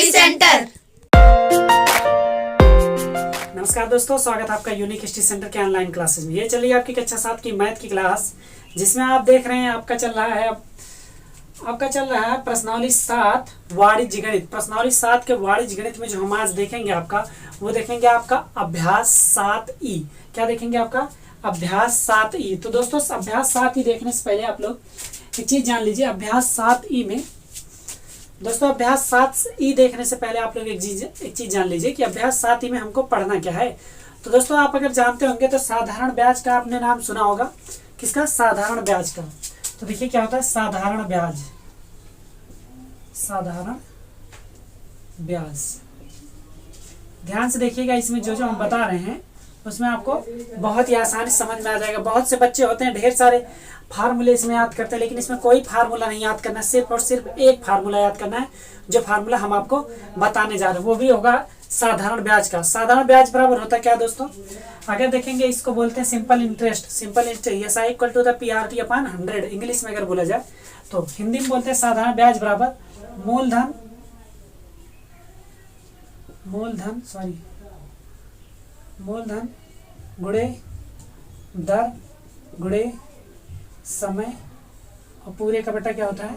Study centre. नमस्कार दोस्तों, स्वागत है आपका यूनिक स्टडी सेंटर के ऑनलाइन क्लासेस में। ये चलिए आपकी कक्षा 7 की मैथ की क्लास, जिसमें आप देख रहे हैं आपका चल रहा है प्रश्नावली 7 वाणिज्य गणित। प्रश्नावली 7 के वाणिज्य गणित में जो हम आज देखेंगे वो देखेंगे आपका अभ्यास 7E। क्या देखेंगे? आपका अभ्यास 7E। तो दोस्तों, अभ्यास 7E देखने से पहले आप लोग एक चीज जान लीजिए। अभ्यास 7E में दोस्तों, अभ्यास 7E देखने से पहले आप लोग एक चीज जान लीजिए कि अभ्यास 7E में हमको पढ़ना क्या है। तो दोस्तों, आप अगर जानते होंगे तो साधारण ब्याज का आपने नाम सुना होगा। किसका? साधारण ब्याज का। तो देखिए क्या होता है साधारण ब्याज। साधारण ब्याज, ध्यान से देखिएगा। इसमें जो जो हम बता रहे हैं उसमें आपको बहुत ही आसानी से समझ में आ जाएगा। बहुत से बच्चे होते हैं ढेर सारे फार्मूले इसमें याद करते हैं, लेकिन इसमें कोई फार्मूला नहीं याद करना है। सिर्फ और सिर्फ एक फार्मूला याद करना है, जो फार्मूला हम आपको बताने जा रहे हैं वो भी होगा साधारण ब्याज का। साधारण ब्याज बराबर होता है क्या दोस्तों? अगर देखेंगे, इसको बोलते हैं simple interest. Simple interest SI equal to the PRT/100 English में अगर बोला जाए तो। हिंदी में बोलते हैं साधारण ब्याज बराबर मूलधन गुणे दर गुणे समय और पूरे का बटा क्या होता है?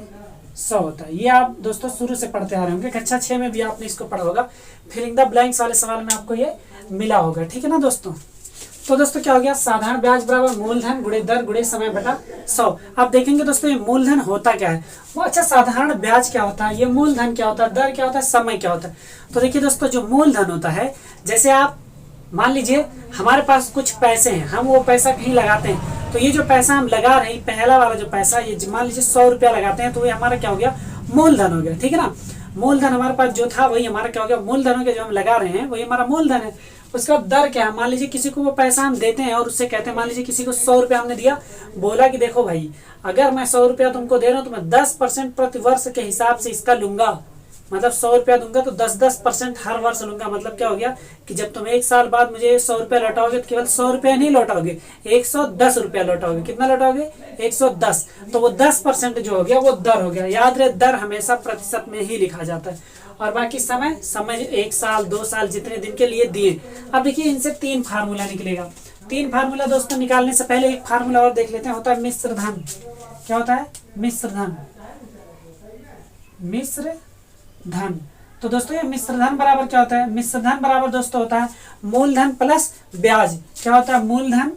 100 होता है। ये आप दोस्तों शुरू से पढ़ते आ रहे होंगे। कक्षा 6 में भी आपने इसको पढ़ा होगा। फिलिंग द ब्लैंक्स वाले सवाल में आपको ये मिला होगा। ठीक है ना दोस्तों? तो दोस्तों क्या हो गया? साधारण ब्याज बराबर मूलधन गुणे दर गुणे समय बटा 100। आप देखेंगे दोस्तों, ये मूलधन होता क्या है वो। अच्छा, साधारण ब्याज क्या होता है, ये मूलधन क्या होता है, दर क्या होता है, समय क्या होता है। तो देखिए दोस्तों, जो मूलधन होता है, जैसे आप मान लीजिए हमारे पास कुछ पैसे हैं, हम वो पैसा कहीं लगाते हैं। तो ये जो पैसा हम लगा रहे हैं, पहला वाला जो पैसा, ये मान लीजिए 100 रुपया लगाते हैं, तो ये हमारा क्या हो गया? मूलधन हो गया। ठीक है ना? मूलधन हमारे पास जो था वही हमारा क्या हो गया? मूलधन हो गया। जो हम लगा रहे हैं वही हमारा मूलधन है। उसका दर क्या है? मान लीजिए किसी को वो पैसा हम देते हैं और उससे कहते हैं, मान लीजिए किसी को 100 रुपया हमने दिया, बोला कि देखो भाई, अगर मैं 100 रुपया तुमको दे रहा हूँ तो मैं 10% प्रति वर्ष के हिसाब से इसका लूंगा। मतलब 100 रुपया दूंगा तो 10% हर वर्ष लूंगा। मतलब क्या हो गया कि जब तुम 1 साल बाद मुझे 100 रुपया लौटाओगे तो केवल 100 रुपया नहीं लौटाओगे, 110 रुपया लौटाओगे। कितना लौटाओगे? 110। तो वो 10% जो हो गया वो दर हो गया। याद रहे, दर हमेशा प्रतिशत में ही लिखा जाता है। और बाकी समय 1 साल 2 साल जितने दिन के लिए दिए। अब देखिए, इनसे 3 फार्मूला निकलेगा। 3 फार्मूला दोस्तों निकालने से पहले एक फार्मूला और देख लेते हैं। होता है मिश्र धन। क्या होता है? मिश्र धन। तो दोस्तों, ये मिश्र धन बराबर क्या होता है? मिश्र धन बराबर दोस्तों होता है मूलधन प्लस ब्याज। क्या होता है? मूलधन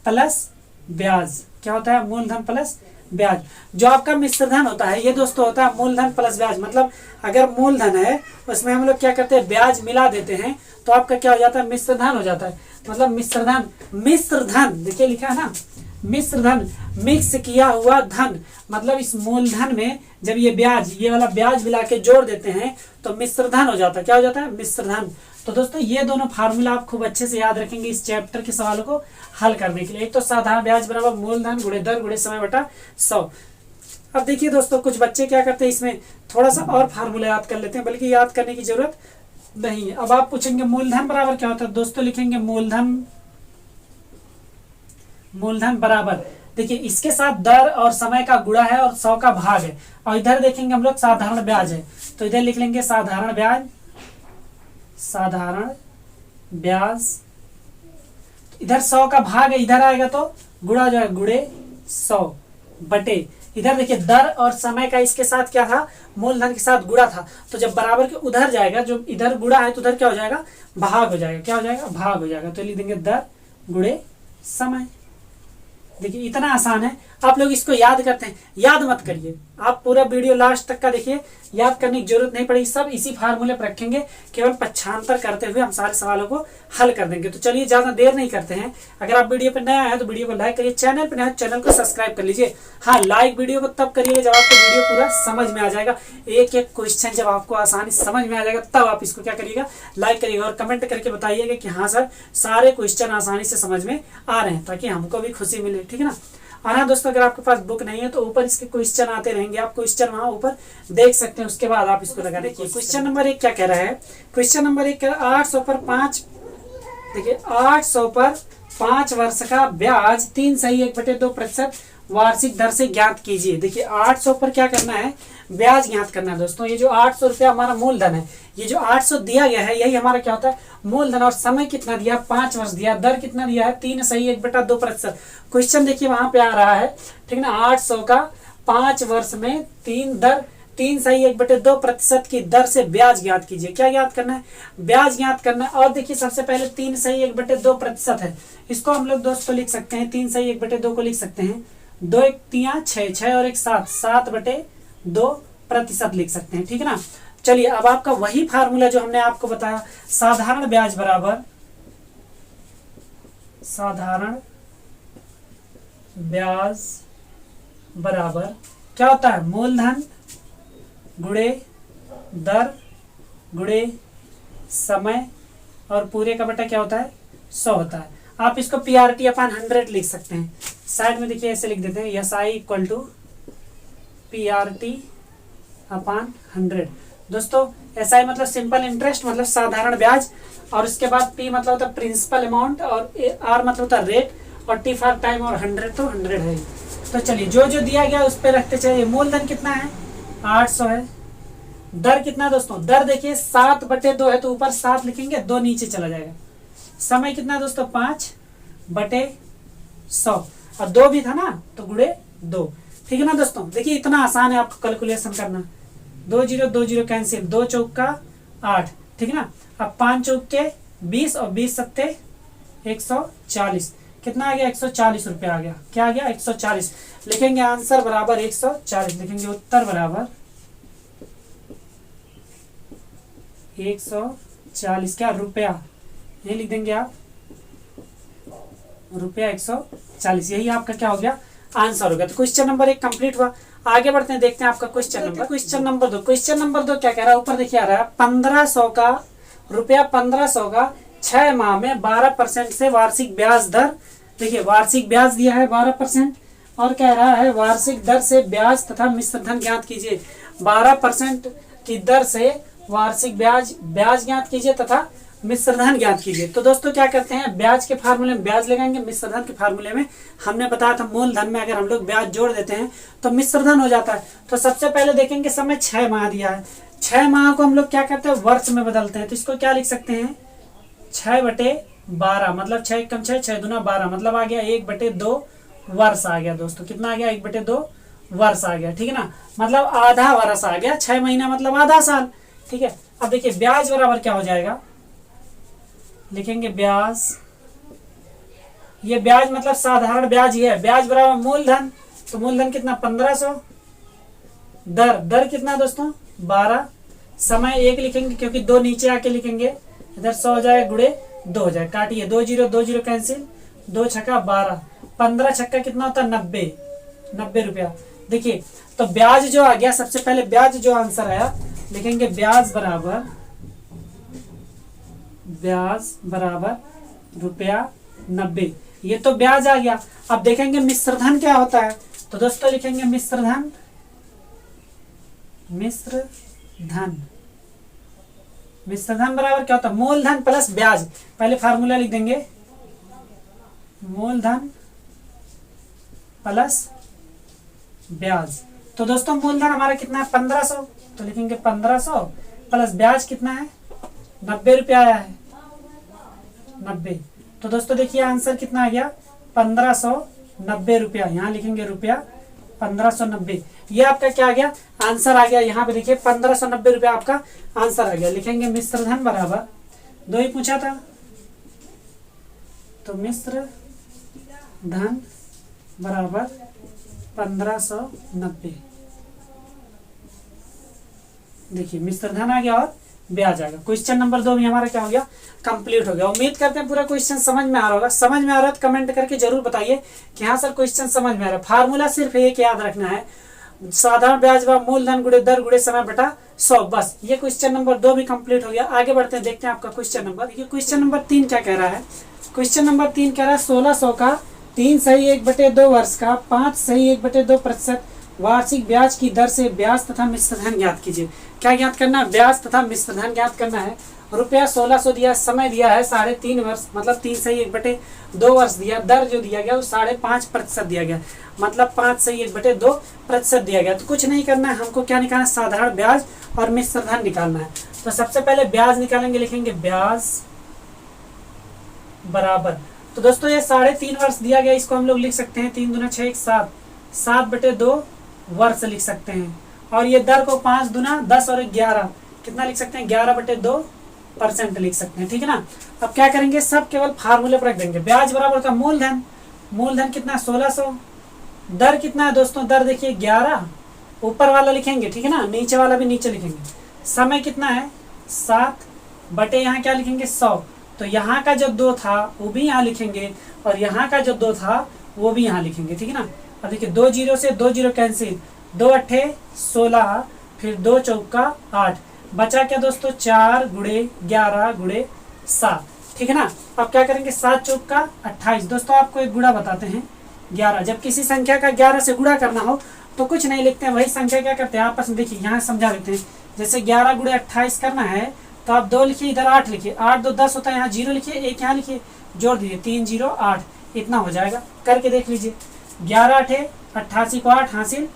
प्लस ब्याज। क्या होता है? मूलधन प्लस ब्याज। जो आपका मिश्र धन होता है ये दोस्तों होता है मूलधन प्लस ब्याज। मतलब अगर मूलधन है उसमें हम लोग क्या करते हैं? ब्याज मिला देते हैं, तो आपका क्या हो जाता है? मिश्र धन हो जाता है। मतलब मिश्र धन देखिए लिखा है ना, मिश्र धन, मिक्स किया हुआ धन। मतलब इस मूलधन में जब ये वाला ब्याज मिला के जोड़ देते हैं तो मिश्र धन हो जाता है। क्या हो जाता है? मिश्र धन। तो दोस्तों, ये दोनों फार्मूला आप खूब अच्छे से याद रखेंगे इस चैप्टर के सवालों को हल करने के लिए। एक तो साधारण ब्याज बराबर मूलधन गुणे दर गुणे समय बटा 100। अब देखिए दोस्तों, कुछ बच्चे क्या करते हैं, इसमें थोड़ा सा और फार्मूला याद कर लेते हैं, बल्कि याद करने की जरूरत नहीं है। अब आप पूछेंगे मूलधन बराबर क्या होता है? दोस्तों लिखेंगे मूलधन बराबर, देखिए इसके साथ दर और समय का गुणा है और 100 का भाग है। और इधर देखेंगे हम लोग साधारण ब्याज है, तो इधर लिख लेंगे साधारण ब्याज। इधर 100 का भाग है, इधर आएगा तो गुणा जो है गुणे 100 बटे। इधर देखिए दर और समय का इसके साथ क्या था? मूलधन के साथ गुणा था। तो जब बराबर के उधर जाएगा, जो इधर गुणा है तो उधर क्या हो जाएगा? भाग हो जाएगा। क्या हो जाएगा? भाग हो जाएगा। तो लिख देंगे दर गुणे समय। देखिए इतना आसान है, आप लोग इसको याद करते हैं। याद मत करिए, आप पूरा वीडियो लास्ट तक का देखिए, याद करने की जरूरत नहीं पड़ेगी। सब इसी फार्मूले पर रखेंगे, केवल पक्षांतर करते हुए हम सारे सवालों को हल कर देंगे। तो चलिए ज्यादा देर नहीं करते हैं। अगर आप वीडियो पर नया है तो वीडियो को लाइक करिए, चैनल पर नया है चैनल को सब्सक्राइब कर लीजिए। हाँ, लाइक वीडियो को तब करिए जब आपको वीडियो पूरा समझ में आ जाएगा। एक एक क्वेश्चन जब आपको आसानी समझ में आ जाएगा तब आप इसको क्या करिएगा? लाइक करिएगा और कमेंट करके बताइएगा कि हाँ सर, सारे क्वेश्चन आसानी से समझ में आ रहे हैं, ताकि हमको भी खुशी मिले। ठीक है ना? और हाँ दोस्तों, अगर आपके पास बुक नहीं है तो ऊपर इसके क्वेश्चन आते रहेंगे, आप क्वेश्चन वहां ऊपर देख सकते हैं। उसके बाद आप इसको लगा देखिए। क्वेश्चन नंबर 1 क्या कह रहा है? क्वेश्चन नंबर 1 कह रहा है 800 पर 5, देखिए 800 पर 5 वर्ष का ब्याज 3 सही 1/2% वार्षिक दर से ज्ञात कीजिए। देखिए 800 पर क्या करना है, ब्याज ज्ञात करना है दोस्तों। ये जो 800 रुपया हमारा मूलधन है, ये जो 800 दिया गया है यही हमारा क्या होता है मूलधन। और समय कितना दिया, 5 वर्ष दिया। दर कितना दिया है, 3/1/2%। क्वेश्चन देखिए वहां पे आ रहा है, ठीक ना, 800 का 5 वर्ष में 3/1/2% की दर से ब्याज ज्ञात कीजिए। क्या ज्ञात करना है, ब्याज ज्ञात करना है। और देखिए सबसे पहले 3/1/2% है, इसको हम लोग दोस्तों लिख सकते हैं, 3/1/2 को लिख सकते हैं 2 1 3 6 6 और 1 7 7/2% लिख सकते हैं, ठीक है ना। चलिए अब आपका वही फार्मूला जो हमने आपको बताया, साधारण ब्याज बराबर क्या होता है, मूलधन गुणे दर गुणे समय और पूरे का बटा क्या होता है 100 होता है। आप इसको PRT/100 लिख सकते हैं। साइड में देखिए ऐसे लिख देते हैं, SI = PRT/100। दोस्तों SI मतलब सिंपल इंटरेस्ट, मतलब साधारण ब्याज, और उसके बाद P मतलब होता है प्रिंसिपल अमाउंट, और R मतलब होता है रेट, और T फॉर टाइम, और 100 तो 100 है। तो चलिए जो जो दिया गया उस पर रखते चलिए। मूलधन कितना है, 800 है। दर कितना दोस्तों, दर देखिए 7/2 है, तो ऊपर 7 लिखेंगे, 2 नीचे चला जाएगा। समय कितना दोस्तों, 5/100, और 2 भी था ना तो गुणे 2, ठीक है ना दोस्तों। देखिए इतना आसान है आपको कैलकुलेशन करना। 2 0 2 0 कैंसिल, 2 चौका 8, ठीक है ना। अब 5 चौके 20 और 20 सत्ते 140, कितना आ गया, 140 रुपया आ गया। क्या आ गया, 140 लिखेंगे। आंसर बराबर 140 लिखेंगे, उत्तर बराबर 140 क्या रुपया, ये लिख देंगे आप, रुपया 140, यही आपका क्या हो गया आंसर हो गया। तो क्वेश्चन नंबर 1 कंप्लीट हुआ। आगे बढ़ते हैं, देखते हैं आपका क्वेश्चन नंबर 2। क्वेश्चन नंबर 2 क्या कह रहा है, ऊपर देखिए आ रहा है 1500 का 6 माह में 12% से वार्षिक ब्याज दर। देखिए वार्षिक ब्याज दिया है 12%, और कह रहा है वार्षिक दर से ब्याज तथा मिश्र धन ज्ञात कीजिए। 12% की दर से वार्षिक ब्याज ज्ञात कीजिए तथा मिश्र धन ज्ञात कीजिए। तो दोस्तों क्या करते हैं, ब्याज के फार्मूले में ब्याज लगाएंगे, मिश्र धन के फार्मूले में हमने बताया था मूलधन में अगर हम लोग ब्याज जोड़ देते हैं तो मिश्र धन हो जाता है। तो सबसे पहले देखेंगे समय 6 माह दिया है, 6 माह को हम लोग क्या करते हैं वर्ष में बदलते हैं। तो इसको क्या लिख सकते हैं, 6/12, मतलब 6 × 6 6 दूना 12, मतलब आ गया 1/2 वर्ष आ गया दोस्तों। कितना आ गया, 1/2 वर्ष आ गया, ठीक है ना, मतलब आधा वर्ष आ गया। 6 महीना मतलब आधा साल, ठीक है। अब देखिए ब्याज बराबर क्या हो जाएगा, लिखेंगे ब्याज, ये ब्याज मतलब साधारण ब्याज ही है। ब्याज बराबर मूलधन, तो मूलधन कितना 1500, दर कितना दोस्तों 12, समय 1 लिखेंगे क्योंकि 2 नीचे आके लिखेंगे, इधर 100 हो जाए गुणे 2 हो जाए, काटिए 2 0 2 0 कैंसिल, 2 छक्का 12, 15 छक्का कितना होता है 90 रुपया। देखिए तो ब्याज जो आ गया, सबसे पहले ब्याज जो आंसर आया लिखेंगे ब्याज बराबर ₹90, ये तो ब्याज आ गया। अब देखेंगे मिश्रधन क्या होता है, तो दोस्तों लिखेंगे मिश्रधन बराबर क्या होता है, मूलधन प्लस ब्याज। पहले फार्मूला लिख देंगे, मूलधन प्लस ब्याज। तो दोस्तों मूलधन हमारा कितना है 1500, तो लिखेंगे 1500 प्लस ब्याज कितना है 90 रुपया आया है, 90। तो दोस्तों देखिए आंसर कितना आ गया 1590 रुपया, यहाँ लिखेंगे रुपया 1590। ये आपका क्या आ गया आंसर आ गया, यहाँ पे देखिए 1590 रुपया आपका आंसर आ गया। लिखेंगे मिश्रधन बराबर, 2 ही पूछा था, तो मिश्रधन बराबर 1590। देखिए मिश्रधन आ गया और ब्याज आ गया। क्वेश्चन नंबर 2 भी हमारा क्या हो गया कंप्लीट हो गया। उम्मीद करते हैं पूरा क्वेश्चन समझ में आ रहा होगा। समझ में आ रहा है तो कमेंट करके जरूर बताइए कि हाँ सर क्वेश्चन समझ में आ रहा है। फार्मूला सिर्फ एक याद रखना है, साधारण ब्याज व मूलधन गुणे दर गुणे समय बटा 100, बस। ये क्वेश्चन नंबर 2 भी कंप्लीट हो गया। आगे बढ़ते हैं, देखते हैं आपका क्वेश्चन नंबर। देखिए क्वेश्चन नंबर 3 क्या कह रहा है, क्वेश्चन नंबर 3 कह रहा है 1600 का 3/1/2 वर्ष का 5/1/2% वार्षिक ब्याज की दर से ब्याज तथा मिश्रधन ज्ञात कीजिए। क्या ज्ञात करना है, ब्याज तथा मिश्रधन ज्ञात करना है। रुपया 1600 दिया, समय दिया है 3.5 वर्ष, मतलब 3/1/2 वर्ष दिया, दर जो दिया गया वो 5.5% दिया गया, मतलब 5/1/2% दिया गया। तो कुछ नहीं करना है, हमको क्या निकालना है, साधारण ब्याज और मिश्र धन निकालना है। तो सबसे पहले ब्याज निकालेंगे, लिखेंगे ब्याज बराबर, तो दोस्तों ये 3.5 वर्ष दिया गया, इसको हम लोग लिख सकते हैं 3 दूना 6 7, 7/2 वर्ष लिख सकते हैं। और ये दर को 5 दूना 10 और 11 कितना लिख सकते हैं, 11/2% लिख सकते हैं, ठीक है ना। अब क्या करेंगे, सब केवल फार्मूले पर रख देंगे। ब्याज बराबर होता है मूलधन, मूलधन कितना 1600, दर कितना है दोस्तों, दर देखिए 11, ऊपर वाला लिखेंगे, ठीक है ना, नीचे वाला भी नीचे लिखेंगे। समय कितना है 7 बटे यहाँ क्या लिखेंगे 100, तो यहाँ का जो 2 था वो भी यहाँ लिखेंगे और यहाँ का जो 2 था वो भी यहाँ लिखेंगे, ठीक है ना। अब देखिए 2 जीरो से 2 जीरो कैंसिल, 2 अट्ठे 16, फिर 2 चौका 8, बचा क्या दोस्तों 4 गुणे 11 गुणे 7, ठीक है ना। अब क्या करेंगे 7 चौका 28, दोस्तों आपको एक गुणा बताते हैं 11, जब किसी संख्या का 11 से गुणा करना हो तो कुछ नहीं लिखते हैं, वही संख्या क्या करते हैं आपस में, देखिए यहाँ समझा देते हैं। जैसे 11 गुणे 28 करना है तो आप 2 लिखिए, इधर 8 लिखिए, 8 2 10 होता है, यहाँ 0 लिखिए, 1 यहाँ लिखिए, जोड़ दीजिए 3 0 8, इतना हो जाएगा, करके देख लीजिए। 11 अठे 88 को 8 हासिल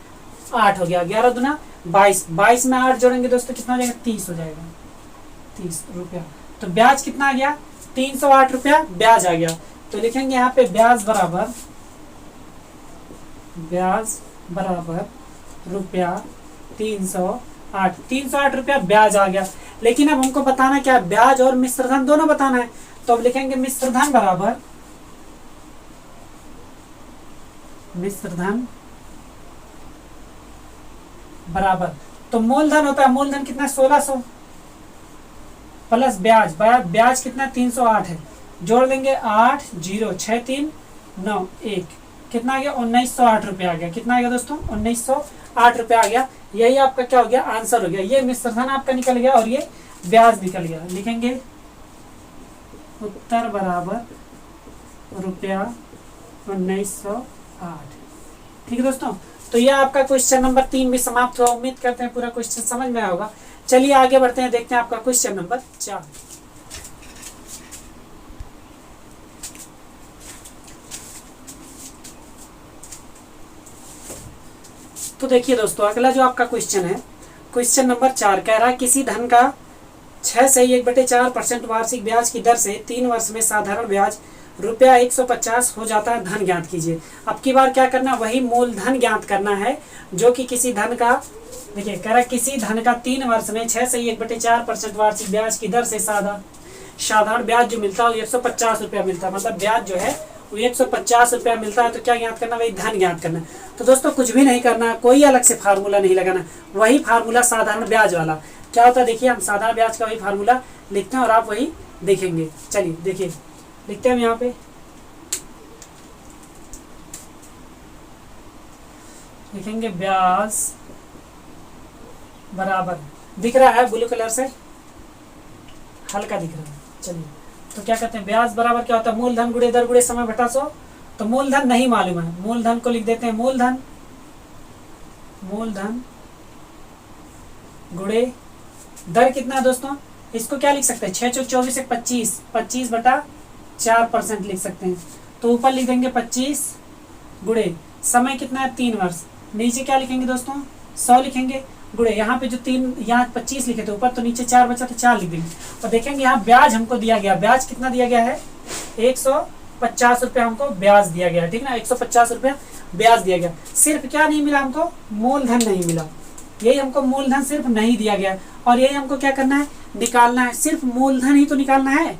8 हो गया, 11 दूना 22, 22 में 8 जोड़ेंगे दोस्तों कितना हो जाएगा 30 हो जाएगा, 30 रुपया। तो ब्याज कितना आ गया 308 रुपया ब्याज आ गया। तो लिखेंगे यहाँ पे ब्याज बराबर रुपया 308 रुपया ब्याज आ गया। लेकिन अब हमको बताना क्या, ब्याज और मिश्रधन दोनों बताना है। तो अब लिखेंगे मिश्रधन बराबर, तो मूलधन होता है, मूलधन कितना 1600 प्लस ब्याज, ब्याज कितना 308 है, जोड़ देंगे 8 0 6 3 9 1, कितना आ गया 1908 रुपया आ गया। कितना आ गया दोस्तों 1908 रुपया आ गया। यही आपका क्या हो गया आंसर हो गया, ये मिश्रधन आपका निकल गया और ये ब्याज निकल गया। लिखेंगे उत्तर बराबर रुपया 1908, ठीक है दोस्तों। तो यह आपका क्वेश्चन नंबर 3 भी समाप्त हुआ। उम्मीद करते हैं पूरा क्वेश्चन समझ में आया होगा। चलिए आगे बढ़ते हैं, देखते हैं आपका क्वेश्चन नंबर 4। तो देखिए दोस्तों अगला जो आपका क्वेश्चन है, क्वेश्चन नंबर 4 कह रहा है किसी धन का 6/1/4% वार्षिक ब्याज की दर से 3 वर्ष में साधारण ब्याज रुपया 150 हो जाता है, धन ज्ञात कीजिए। अब की बार क्या करना, वही मूलधन ज्ञात करना है जो कि किसी धन का, देखिए कह रहा है किसी धन का 3 वर्ष में 6/1/4% वार्षिक ब्याज की दर से साधारण ब्याज जो मिलता है वो 150 रुपया मिलता है, मतलब ब्याज जो है वो 150 रुपया मिलता है। तो क्या ज्ञात करना, वही धन ज्ञात करना है। तो दोस्तों कुछ भी नहीं करना, कोई अलग से फार्मूला नहीं लगाना, वही फार्मूला साधारण ब्याज वाला क्या होता है, देखिए हम साधारण ब्याज का वही फार्मूला लिखते हैं और आप वही देखेंगे। चलिए देखिए लिखते हैं हम यहाँ पे, लिखेंगे ब्याज बराबर, दिख रहा है ब्लू कलर से, हल्का दिख रहा है। चलिए तो क्या कहते हैं, ब्याज बराबर क्या होता है, मूलधन गुणे दर गुणे समय बटा 100। तो मूलधन नहीं मालूम है, मूलधन को लिख देते हैं मूलधन गुणे दर कितना है दोस्तों, इसको क्या लिख सकते हैं 6 चौक 24 एक 25/4% लिख सकते हैं। तो ऊपर लिख देंगे 25 गुणे समय कितना है 3 वर्ष, नीचे क्या लिखेंगे दोस्तों 100 लिखेंगे, गुणे यहाँ पे जो 3 यहाँ 25 लिखे थे ऊपर, तो नीचे 4 बचा तो 4 लिख देंगे। और देखेंगे यहाँ ब्याज हमको दिया गया, ब्याज कितना दिया गया है 150 रुपया हमको ब्याज दिया गया है, ठीक ना, 150 रुपया ब्याज दिया गया। सिर्फ क्या नहीं मिला हमको, मूलधन नहीं मिला, यही हमको मूलधन सिर्फ नहीं दिया गया और यही हमको क्या करना है निकालना है, सिर्फ मूलधन ही तो निकालना है।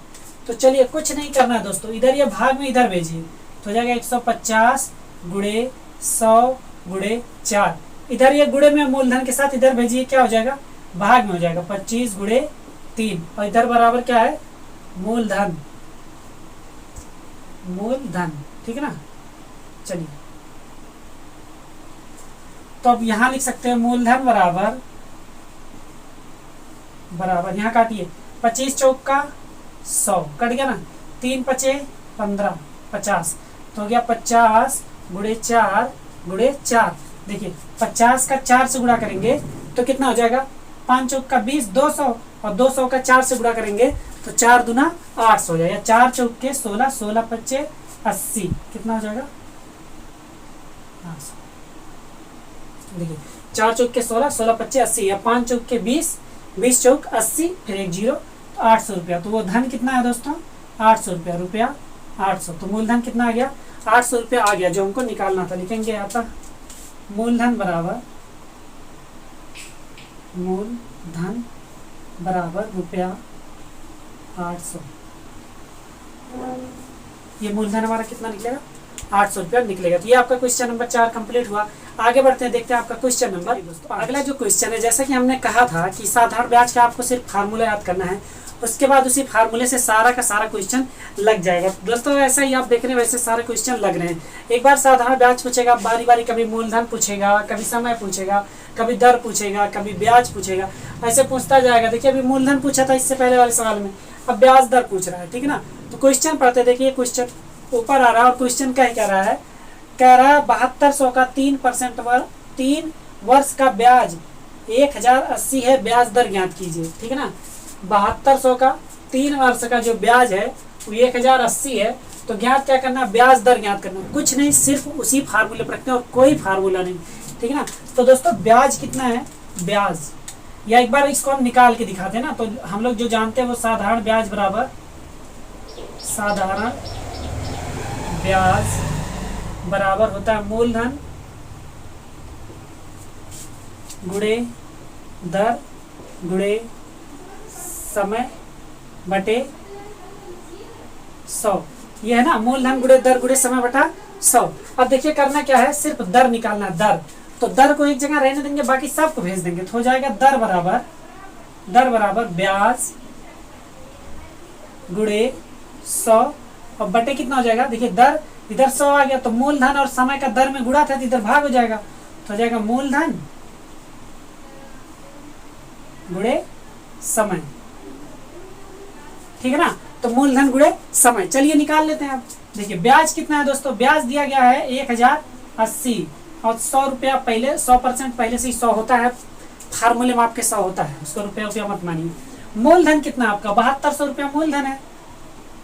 तो चलिए कुछ नहीं करना है दोस्तों, इधर ये भाग में इधर भेजिए तो हो जाएगा 150 गुणे 100 गुणे 4, इधर ये गुणे में मूलधन के साथ इधर भेजिए, क्या हो जाएगा भाग में हो जाएगा 25 गुणे 3 और इधर बराबर क्या है मूलधन, ठीक है ना। चलिए तो अब यहाँ लिख सकते हैं मूलधन बराबर यहाँ काटिए 25 चौक का 100 कट गया ना, 3 पचे 15 50, तो हो गया 50 गुणे 4 गुणे 4। देखिए 50 का 4 से गुणा करेंगे तो कितना हो जाएगा, 5 चौक का 20 200, और 200 का 4 से गुणा करेंगे तो 4 दूना 800 हो जाएगा। 4 चौक के 16, 16 पच्चे 80, कितना हो जाएगा 800। देखिए 4 चौक के 16, 16 पच्चे 80, या 5 चौक के 20, 20 चौक 80, फिर एक जीरो, तो 800 रुपया। तो वो धन कितना है दोस्तों 800 रुपया, रुपया 800। तो मूलधन कितना आ गया 800 रुपया आ गया, जो हमको निकालना था। लिखेंगे यहाँ पर मूलधन बराबर, मूलधन बराबर रुपया 800। ये मूलधन हमारा कितना निकलेगा 800 रुपया निकलेगा। तो ये आपका क्वेश्चन नंबर 4 कंप्लीट हुआ। आगे बढ़ते हैं, देखते हैं आपका क्वेश्चन नंबर। दोस्तों अगला जो क्वेश्चन है, जैसा कि हमने कहा था कि साधारण ब्याज का आपको सिर्फ फार्मूला याद करना है, उसके बाद उसी फार्मूले से सारा का सारा क्वेश्चन लग जाएगा। दोस्तों ऐसा ही आप देख रहे हैं, वैसे सारे क्वेश्चन लग रहे हैं। एक बार साधारण ब्याज पूछेगा, बारी बारी कभी मूलधन पूछेगा, कभी समय पूछेगा, कभी दर पूछेगा, कभी ब्याज पूछेगा, ऐसे पूछता जाएगा। देखिए अभी मूलधन पूछा था इससे पहले वाले सवाल में, अब ब्याज दर पूछ रहा है, ठीक है ना। तो क्वेश्चन पढ़ते, देखिए क्वेश्चन ऊपर आ रहा है और क्वेश्चन क्या कह रहा है, 7200 का 3% 3 वर्ष का ब्याज 1080 है, ब्याज दर ज्ञात कीजिए, ठीक है ना। 7200 का 3 वर्ष का जो ब्याज है वो 1080 है, तो ज्ञात क्या करना, ब्याज दर ज्ञात करना। कुछ नहीं, सिर्फ उसी फार्मूले पर रखते हैं और कोई फार्मूला नहीं, ठीक है ना। तो दोस्तों ब्याज कितना है, ब्याज, या एक बार इसको हम निकाल के दिखाते हैं ना। तो हम लोग जो जानते हैं वो साधारण ब्याज बराबर, साधारण ब्याज बराबर होता है मूलधन गुणे दर गुणे समय बटे 100। ये है ना मूलधन गुणे दर गुणे समय बटा 100। अब देखिए करना क्या है, सिर्फ दर निकालना है, दर। तो दर को एक जगह रहने देंगे, बाकी सबको भेज देंगे, तो हो जाएगा दर बराबर ब्याज गुणे 100 और बटे कितना हो जाएगा, देखिए दर इधर 100 आ गया, तो मूलधन और समय का दर में गुणा था, तो इधर भाग हो जाएगा, तो हो जाएगा मूलधन गुणे समय, ठीक है ना। तो मूलधन गुणे समय, चलिए निकाल लेते हैं। अब देखिए ब्याज कितना है दोस्तों, ब्याज दिया गया है 1080 और 100 रुपया पहले, 100% पहले से ही 100 होता है, फार्मूले में आपके 100 होता है, उसको रुपया मत मानिए। मूलधन कितना आपका 7200 रुपया मूलधन है,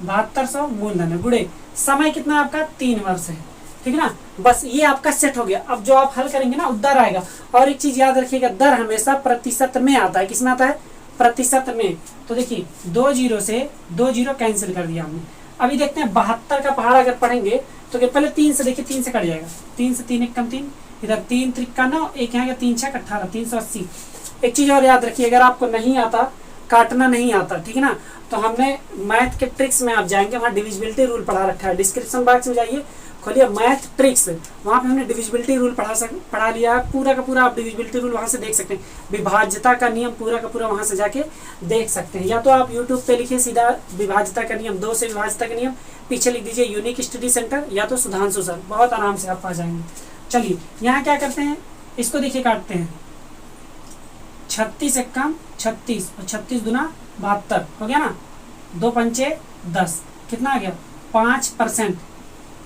7200 मूलधन है, गुणे समय कितना आपका 3 वर्ष है, ठीक है ना। बस ये आपका सेट हो गया। अब जो आप हल करेंगे ना दर आएगा। और एक चीज याद रखिएगा, दर हमेशा प्रतिशत में आता है, किसमें आता है, प्रतिशत में। तो देखिए 2 जीरो से 2 जीरो कैंसिल कर दिया हमने। अभी देखते हैं 72 का पहाड़ अगर पढ़ेंगे तो पहले 3 से देखिए, 3 से कट जाएगा, 3 से 3 एक कम 3, इधर 3 त्रिका 9, एक यहाँ 3 6 18, 380। एक चीज और याद रखिए, अगर आपको नहीं आता, काटना नहीं आता, ठीक है ना, तो हमने मैथ के ट्रिक्स में आप जाएंगे, वहाँ डिविजिबिलिटी रूल पढ़ा रखा है, डिस्क्रिप्शन बॉक्स में जाइए, खोलिए मैथ ट्रिक्स, वहाँ पे हमने डिविजिबिलिटी रूल पढ़ा लिया है, पूरा का पूरा आप डिविजिबिलिटी रूल वहाँ से देख सकते हैं। विभाज्यता का नियम पूरा का पूरा वहाँ से जाके देख सकते हैं। या तो आप यूट्यूब पे लिखिए सीधा विभाज्यता का नियम, 2 से विभाज्यता का नियम, पीछे लिख दीजिए यूनिक स्टडी सेंटर, या तो सुधांशु सर, बहुत आराम से आप आ जाएंगे। चलिए यहाँ क्या करते हैं, इसको देखिए काटते हैं, 36 एक कम 36 और 36 दूना 72 हो गया ना, 2 पंचे 10, कितना आ गया 5%।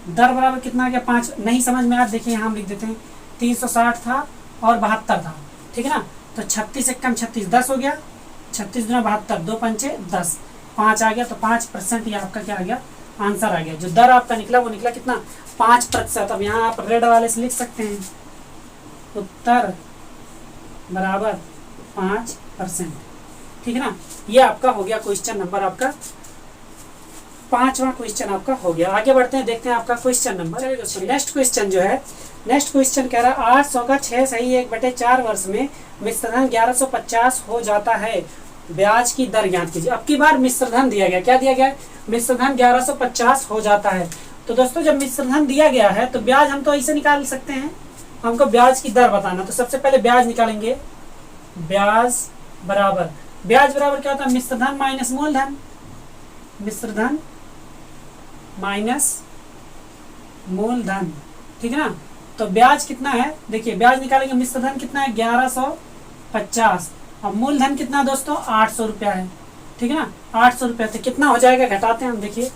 दर बराबर कितना आ गया 5, नहीं समझ में आया देखिए यहाँ हम लिख देते हैं, 360 था और 72 था, ठीक है ना। तो 36 एक कम 36, 10 हो गया, 36 दूना 72, 2 पंचे 10, 5 आ गया, तो 5% ये आपका क्या आ गया, आंसर आ गया। जो दर आपका निकला वो निकला कितना 5%। अब यहाँ आप रेड वाले से लिख सकते हैं, उत्तर बराबर 5%, ठीक है ना। ये आपका हो गया क्वेश्चन नंबर, आपका 5वां क्वेश्चन आपका हो गया। आगे बढ़ते हैं, देखते हैं आपका क्वेश्चन नंबर। चलिए दोस्तों नेक्स्ट क्वेश्चन जो है, नेक्स्ट क्वेश्चन कह रहा है 800 का 6 सही 1/4 वर्ष में मिश्रधन 1150 हो जाता है, ब्याज की दर ज्ञात कीजिए। अब की बार मिश्रधन दिया गया, क्या दिया गया है, मिश्रधन 1150 हो जाता है। तो दोस्तों जब मिश्रधन दिया गया है तो ब्याज हम तो ऐसे निकाल सकते हैं, हमको ब्याज की दर बताना। तो सबसे पहले ब्याज निकालेंगे, ब्याज बराबर क्या होता है, मिश्रधन माइनस मूलधन, मिश्रधन माइनस मूलधन, ठीक है ना। तो ब्याज कितना है, देखिए ब्याज निकालेंगे, मिश्रधन कितना है 1150 और मूलधन कितना दोस्तों 800 रुपया है, ठीक है ना। 800 रुपया, तो कितना हो जाएगा, घटाते हैं हम, देखिए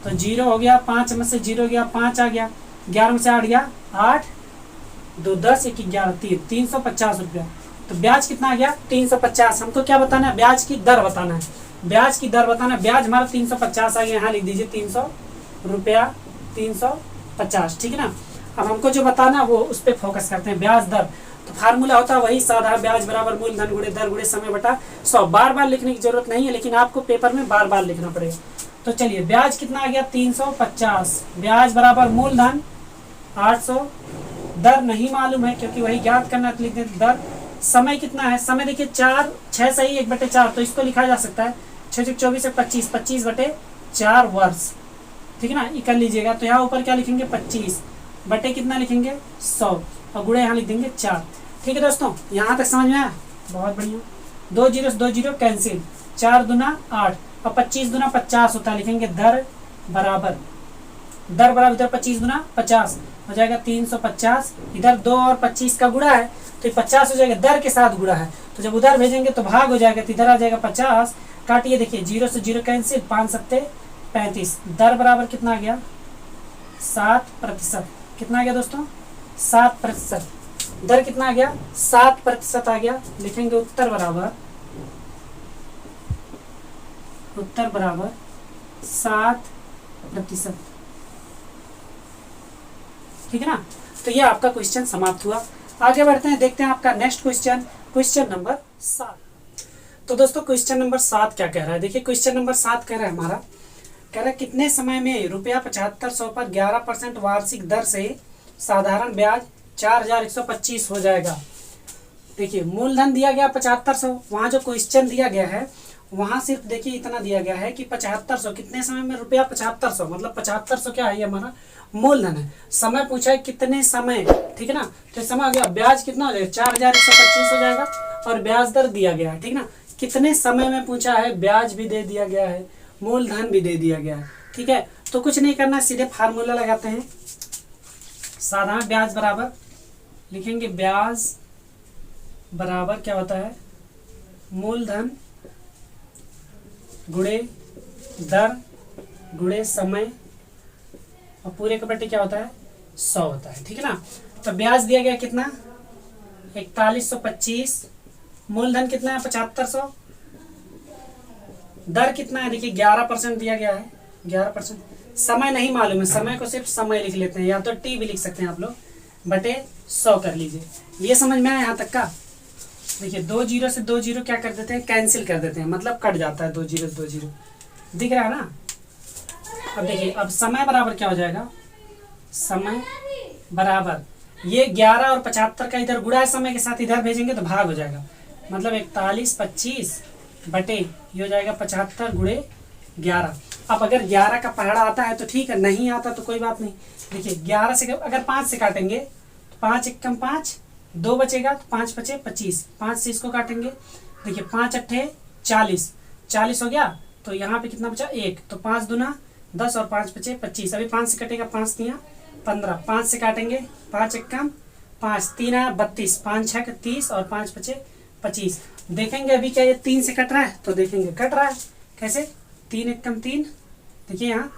तो 0 हो गया, 5 में से 0 गया, 5 आ गया, 11 में से 8 गया, 8 2 10 1 11 3, 350 रुपया। तो ब्याज कितना आ गया 350। हमको क्या बताना है, ब्याज की दर बताना है, ब्याज की दर बताना है। ब्याज हमारा 350 आ गया, यहाँ लिख दीजिए 300 रुपया 350, ठीक है ना। अब हमको जो बताना है वो उस पर फोकस करते हैं, ब्याज दर। तो फार्मूला होता है वही साधा, ब्याज बराबर मूलधन गुणे दर गुणे समय बटा 100। बार बार लिखने की जरूरत नहीं है, लेकिन आपको पेपर में बार बार लिखना पड़ेगा। तो चलिए ब्याज कितना आ गया 350, ब्याज बराबर मूलधन 800, दर नहीं मालूम है क्योंकि वही ज्ञात करना है, तो लिख देते दर। समय कितना है, समय देखिए 4 6 सही 1/4, तो इसको लिखा जा सकता है 6 24 25, 25/4 वर्ष, ठीक है ना। ये कर लीजिएगा। तो यहाँ ऊपर क्या लिखेंगे 25 बटे कितना लिखेंगे 100 और गुणे यहाँ लिख देंगे 4। ठीक है दोस्तों, यहाँ तक समझ में आया, बहुत बढ़िया। 2 जीरो से 2 जीरो कैंसिल, 4 दूना 8 और 25 दूना 50 होता है, लिखेंगे दर बराबर, दर बराबर इधर 25 दूना 50 हो जाएगा 350, इधर 2 और 25 का गुणा है तो 50 हो जाएगा, दर के साथ गुणा है, तो जब उधर भेजेंगे तो भाग हो जाएगा, तो इधर आ जाएगा 50। काटिए, देखिए 0 से 0 कैंसिल, 5 सत्ते 35, दर बराबर कितना आ गया 7%। कितना आ गया दोस्तों 7%। दर कितना आ गया 7% आ गया, लिखेंगे उत्तर बराबर 7%, ठीक है ना। तो ये आपका क्वेश्चन समाप्त हुआ। आगे बढ़ते हैं, देखते हैं आपका नेक्स्ट क्वेश्चन, क्वेश्चन नंबर 7। तो दोस्तों क्वेश्चन नंबर 7 क्या कह रहा है, देखिए क्वेश्चन नंबर 7 कह रहा है हमारा, कह रहा है कितने समय में रुपया 7500 पर 11% वार्षिक दर से साधारण ब्याज 4125 हो जाएगा। देखिए मूलधन दिया गया 7500, वहाँ जो क्वेश्चन दिया गया है वहाँ सिर्फ देखिए इतना दिया गया है कि 7500 कितने समय में रुपया 7500, मतलब 7500 क्या है, ये हमारा मूलधन है। समय पूछा है कितने समय, ठीक है ना। तो समय हो गया, ब्याज कितना हो जाएगा 4125 हो जाएगा और ब्याज दर दिया गया है, ठीक ना। कितने समय में पूछा है, ब्याज भी दे दिया गया है, मूलधन भी दे दिया गया है, ठीक है। तो कुछ नहीं करना, सीधे फार्मूला लगाते हैं। साधारण ब्याज बराबर लिखेंगे, ब्याज बराबर क्या होता है, मूलधन गुणे दर गुणे समय और पूरे का बटे क्या होता है 100 होता है, ठीक है ना। तो ब्याज दिया गया कितना 4125, मूलधन कितना है 7500, दर कितना है देखिए 11% दिया गया है, 11%। समय नहीं मालूम है, समय को सिर्फ समय लिख लेते हैं, या तो टी भी लिख सकते हैं आप लोग, बटे 100 कर लीजिए। ये समझ में आया यहाँ तक का। देखिए 2 जीरो से 2 जीरो क्या कर देते हैं, कैंसिल कर देते हैं, मतलब कट जाता है, 2 जीरो से 2 जीरो, दिख रहा है ना। अब देखिए, अब समय बराबर क्या हो जाएगा, समय बराबर ये 11 और 75 का इधर गुणा है समय के साथ, इधर भेजेंगे तो भाग हो जाएगा, मतलब 4125 बटे ये हो जाएगा 75 गुणे 11। अब अगर 11 का पहाड़ा आता है तो ठीक है, नहीं आता तो कोई बात नहीं। देखिए 11 से अगर 5 से काटेंगे तो 5 एक कम 5, 2 बचेगा तो 5 बचे 25, 5 से इसको काटेंगे, देखिए 5 अट्ठे 40, 40 हो गया, तो यहाँ पे कितना बचा 1, तो 5 दूना 10 और 5 बचे 25। अभी 5 से कटेगा, 5 तिया 15, 5 से काटेंगे, 5 एक कम 5, 3 आया 32, 5 छः 30 और 5 बचे 25। देखेंगे अभी क्या ये 3 से कट रहा है, तो देखेंगे कट रहा है, कैसे 3 एक कम 3, देखिए यहाँ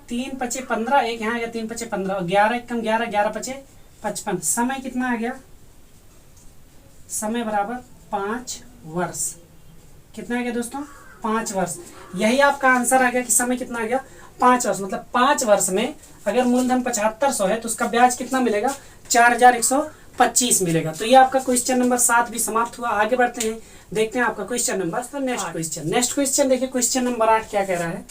3 पचे 15, एक यहाँ आ गया 3 पचे 15 और 11 एक कम 11, 11 पचे 55। समय कितना आ गया, समय बराबर 5 वर्ष। कितना आ गया दोस्तों 5 वर्ष। यही आपका आंसर आ गया कि समय कितना आ गया 5 वर्ष, मतलब 5 वर्ष में अगर मूलधन 7500 है तो उसका ब्याज कितना मिलेगा 4125 मिलेगा। तो ये आपका क्वेश्चन नंबर 7 भी समाप्त हुआ। आगे बढ़ते हैं, देखते हैं आपका क्वेश्चन नंबर नेक्स्ट क्वेश्चन देखिए क्वेश्चन नंबर 8 क्या कह रहा है,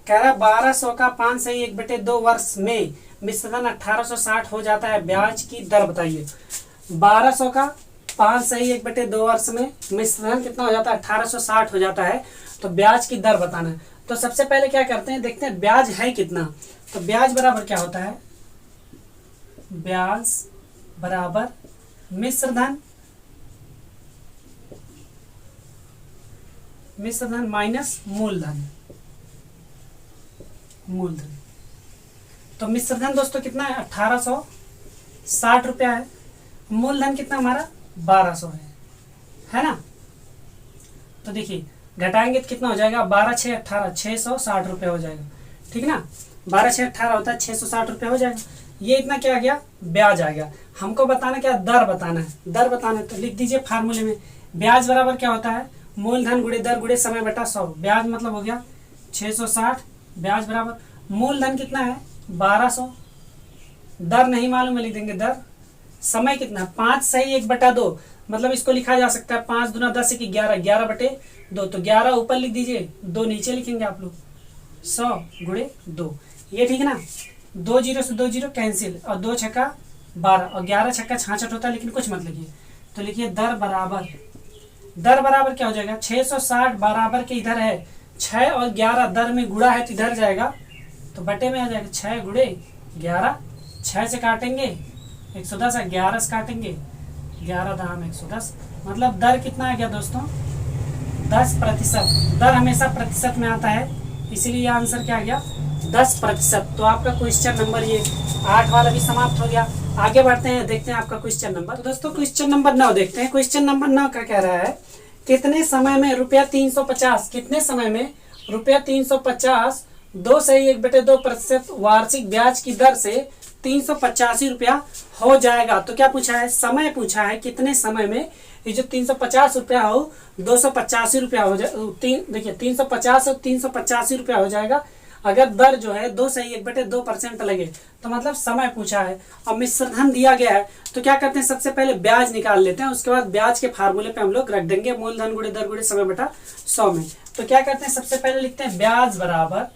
कह रहा है 1200 का 5 सही 1/2 वर्ष में मिश्रण 1860 हो जाता है, ब्याज की दर बताइए। 1200 का 5 सही 1/2 वर्ष में मिश्रण कितना हो जाता है 1860 हो जाता है, तो ब्याज की दर बताना है। तो सबसे पहले क्या करते हैं, देखते हैं ब्याज है कितना। तो ब्याज बराबर क्या होता है, ब्याज बराबर मिश्रधन माइनस मूलधन। तो मिश्रधन दोस्तों कितना है 1860 रुपया है, मूलधन कितना हमारा 1200 है ना। तो देखिए घटाएंगे तो कितना हो जाएगा 12 6 18, 660 रुपये हो जाएगा, ठीक है ना। 12 6 18 होता है 660 रुपये हो जाएगा। ये इतना क्या आ गया, ब्याज आ गया। हमको बताना क्या, दर बताना है, दर बताना है। तो लिख दीजिए फार्मूले में, ब्याज बराबर क्या होता है, मूलधन गुणे दर गुणे समय बटा 100। ब्याज मतलब हो गया 660, ब्याज बराबर मूलधन कितना है 1200, दर नहीं मालूम है लिख देंगे दर, समय कितना है 5 सही 1/2, मतलब इसको लिखा जा सकता है 5 दूना 10 की 11, 11/2। तो 11 ऊपर लिख दीजिए, 2 नीचे लिखेंगे आप लोग, 100 गुणे 2, ये ठीक है ना। 2 जीरो से 2 जीरो कैंसिल, और 2 छक्का 12, और 11 छक्का 66 होता है, लेकिन कुछ मत लिखिए। तो लिखिए दर बराबर, दर बराबर क्या हो जाएगा 660 बराबर के इधर है 6 और 11, दर में गुणा है तो इधर जाएगा, तो बटे में आ जाएगा 6 गुणे 11, 6 से काटेंगे 110, 11 से काटेंगे 11 दाम 110, मतलब दर कितना आ गया दोस्तों 10%। दर हमेशा प्रतिशत में आता है, इसीलिए आंसर क्या आ गया 10%। तो आपका क्वेश्चन नंबर ये 8 वाला भी समाप्त हो गया। आगे बढ़ते हैं, देखते हैं आपका क्वेश्चन नंबर। तो दोस्तों क्वेश्चन नंबर 9 देखते हैं। क्वेश्चन नंबर 9 का कह रहा है कितने समय में रुपया 350, कितने समय में रुपया 350 2 सही 1/2% वार्षिक ब्याज की दर से 385 रुपया हो जाएगा। तो क्या पूछा है, समय पूछा है, कितने समय में ये जो 350 रुपया हो 285 रुपया हो जाए, देखिए 350 और 385 रुपया हो जाएगा अगर दर जो है 2 सही 1/2% लगे, तो मतलब समय पूछा है। अब मिश्रधन दिया गया है, तो क्या करते हैं सबसे पहले ब्याज निकाल लेते हैं, उसके बाद ब्याज के फार्मूले पे हम लोग रख देंगे मूलधन गुणे दर गुणे समय बटा 100 में। तो क्या करते हैं सबसे पहले लिखते हैं ब्याज बराबर,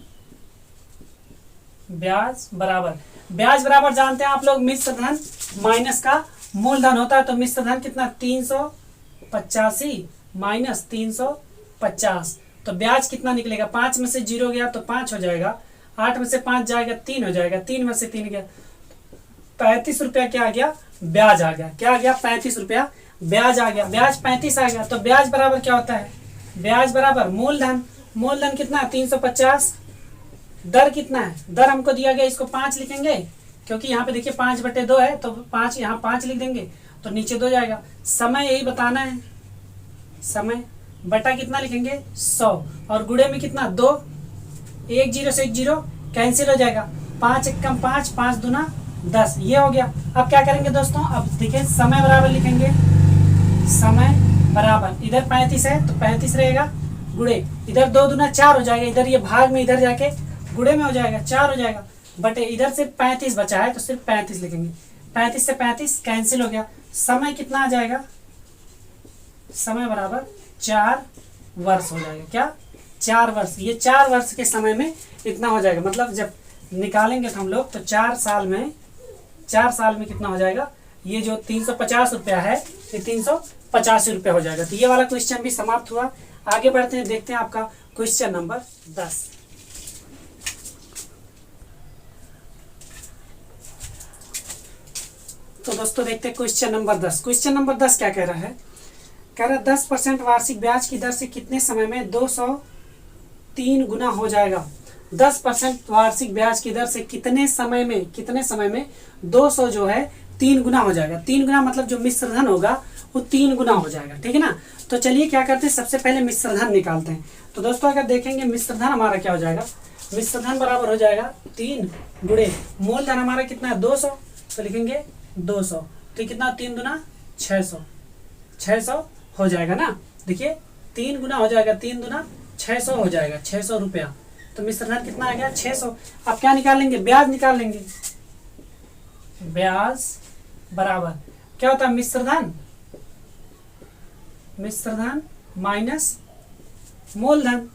ब्याज बराबर, ब्याज बराबर जानते हैं आप लोग मिश्रधन माइनस का मूलधन होता है। तो मिश्रधन कितना 385 माइनस 350, तो ब्याज कितना निकलेगा 5 में से 0 गया तो 5 हो जाएगा, 8 में से 5 जाएगा 3 हो जाएगा, 3 में से 3 गया 35 रुपया क्या आ गया ब्याज आ गया, क्या आ गया 35 रुपया ब्याज आ गया, ब्याज 35 आ गया। तो ब्याज बराबर क्या होता है, ब्याज बराबर मूलधन, मूलधन कितना 350, दर कितना है, दर हमको दिया गया इसको 5 लिखेंगे, क्योंकि यहाँ पे देखिए 5/2 है तो 5 यहाँ 5 लिख देंगे, तो नीचे 2 जाएगा। समय यही बताना है, समय बटा कितना लिखेंगे 100, और गुणे में कितना 2, 1 0 से 1 0 कैंसिल हो जाएगा, 5 1 कम 5, 5 दूना 10, ये हो गया। अब क्या करेंगे दोस्तों, अब देखिए समय बराबर लिखेंगे, समय बराबर इधर 35 है तो 35 रहेगा, गुणे इधर 2 दूना 4 हो जाएगा, इधर ये भाग में इधर जाके गुणे में हो जाएगा 4 हो जाएगा, बटे इधर सिर्फ 35 बचा है तो सिर्फ 35 लिखेंगे, 35 से 35 कैंसिल हो गया। समय कितना आ जाएगा, समय बराबर 4 वर्ष हो जाएगा, क्या 4 वर्ष, ये 4 वर्ष के समय में इतना हो जाएगा, मतलब जब निकालेंगे तो हम लोग तो 4 साल में कितना हो जाएगा, ये जो 350 रुपया है ये 385 रुपया हो जाएगा। तो ये वाला क्वेश्चन भी समाप्त हुआ। आगे बढ़ते हैं, देखते हैं आपका क्वेश्चन नंबर 10। तो दोस्तों देखते हैं क्वेश्चन नंबर 10। क्वेश्चन नंबर 10 क्या कह रहा है, कह रहा है 10% वार्षिक ब्याज की दर से कितने समय में 203 गुना हो जाएगा। 10% वार्षिक ब्याज की दर से कितने समय में 200 जो है 3 गुना हो जाएगा। 3 गुना मतलब जो मिश्रधन होगा वो 3 गुना हो जाएगा, ठीक है ना। तो चलिए क्या करते हैं, सबसे पहले मिश्रधन निकालते हैं। तो दोस्तों अगर देखेंगे मिश्रधन हमारा क्या हो जाएगा, मिश्रधन बराबर हो जाएगा 3 गुणे मूलधन हमारा कितना है 200, तो लिखेंगे 200, तो कितना 3 दूना 600, 600 हो जाएगा ना। देखिए 3 गुना हो जाएगा, 3 दूना 600 हो जाएगा, 600 रुपया। तो मिश्रधन कितना आ गया 600। अब क्या निकाल लेंगे, ब्याज निकाल लेंगे। ब्याज बराबर क्या होता है, मिश्रधन माइनस मूलधन,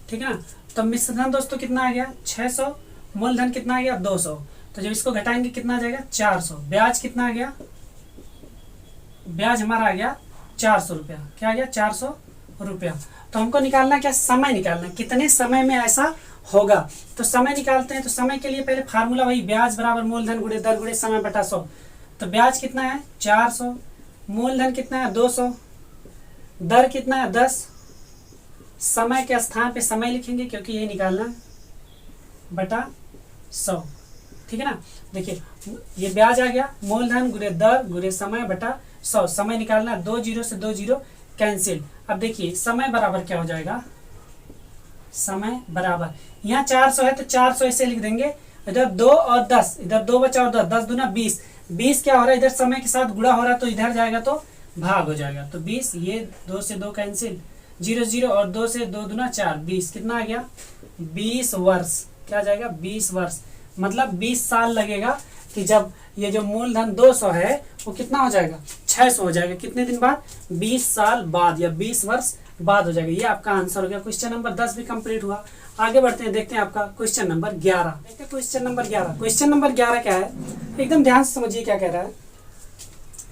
ठीक है ना। तो मिश्रधन दोस्तों कितना आ गया 600, मूलधन कितना आ गया 200, तो जब इसको घटाएंगे कितना आ जाएगा 400। ब्याज कितना आ गया, ब्याज हमारा आ गया 400 रुपया, क्या आ गया 400 रुपया। तो हमको निकालना क्या, समय निकालना, कितने समय में ऐसा होगा। तो समय निकालते हैं, तो समय के लिए पहले फार्मूला वही ब्याज बराबर मूलधन गुणे दर गुणे समय बटा 100। तो ब्याज कितना है 400, मूलधन कितना है 200, दर कितना है 10, समय के स्थान पे समय लिखेंगे क्योंकि यही निकालना है, बटा 100, ठीक है ना। देखिए ये ब्याज आ गया, मूलधन गुणे दर गुणे समय बटा 100, समय निकालना 2 0 से 2 0 कैंसिल। अब देखिए समय बराबर क्या हो जाएगा, समय बराबर, यहाँ 400 है तो 400 ऐसे लिख देंगे, इधर 2 और 10, इधर 2 बचा और 10, 10 दूना 20, 20 क्या हो रहा है, इधर समय के साथ गुणा हो रहा है तो इधर जाएगा तो भाग हो जाएगा, तो 20, ये 2 से 2 कैंसिल, 0 0 और 2 से 2 दूना 4, 20 कितना आ गया 20 वर्ष, क्या आ जाएगा 20 वर्ष, मतलब 20 साल लगेगा कि जब ये जो मूलधन 200 है वो कितना हो जाएगा 600 हो जाएगा, कितने दिन बाद 20 साल बाद या 20 वर्ष बाद हो जाएगा। ये आपका आंसर हो गया। क्वेश्चन नंबर 10 भी कंप्लीट हुआ। आगे बढ़ते हैं, देखते हैं आपका क्वेश्चन नंबर 11। देखते हैं क्वेश्चन नंबर 11। क्वेश्चन नंबर 11 क्या है, एकदम ध्यान से समझिए क्या कह रहा है।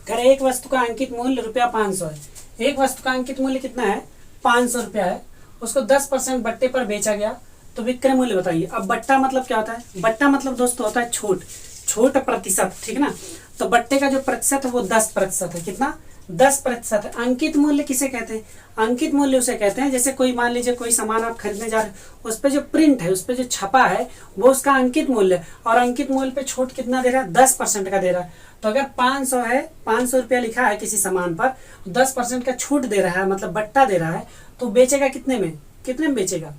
कह रहा है एक वस्तु का अंकित मूल्य ₹500 है। एक वस्तु का अंकित मूल्य कितना है 500 रुपया है, उसको 10% बट्टे पर बेचा गया तो विक्रय मूल्य बताइए। अब बट्टा मतलब क्या होता है, बट्टा मतलब दोस्तों होता है छूट, छूट प्रतिशत, ठीक ना। तो बट्टे का जो प्रतिशत है वो 10% है, कितना 10% है। अंकित मूल्य किसे कहते हैं, अंकित मूल्य उसे कहते हैं जैसे कोई मान लीजिए कोई सामान आप खरीदने जा रहे हैं, उस पर जो प्रिंट है, उस पर जो छपा है वो उसका अंकित मूल्य है, और अंकित मूल्य पे छूट कितना दे रहा है 10% का दे रहा है। तो अगर 500 है, 500 रुपया लिखा है किसी सामान पर, 10% का छूट दे रहा है मतलब बट्टा दे रहा है, तो बेचेगा कितने में, कितने में बेचेगा,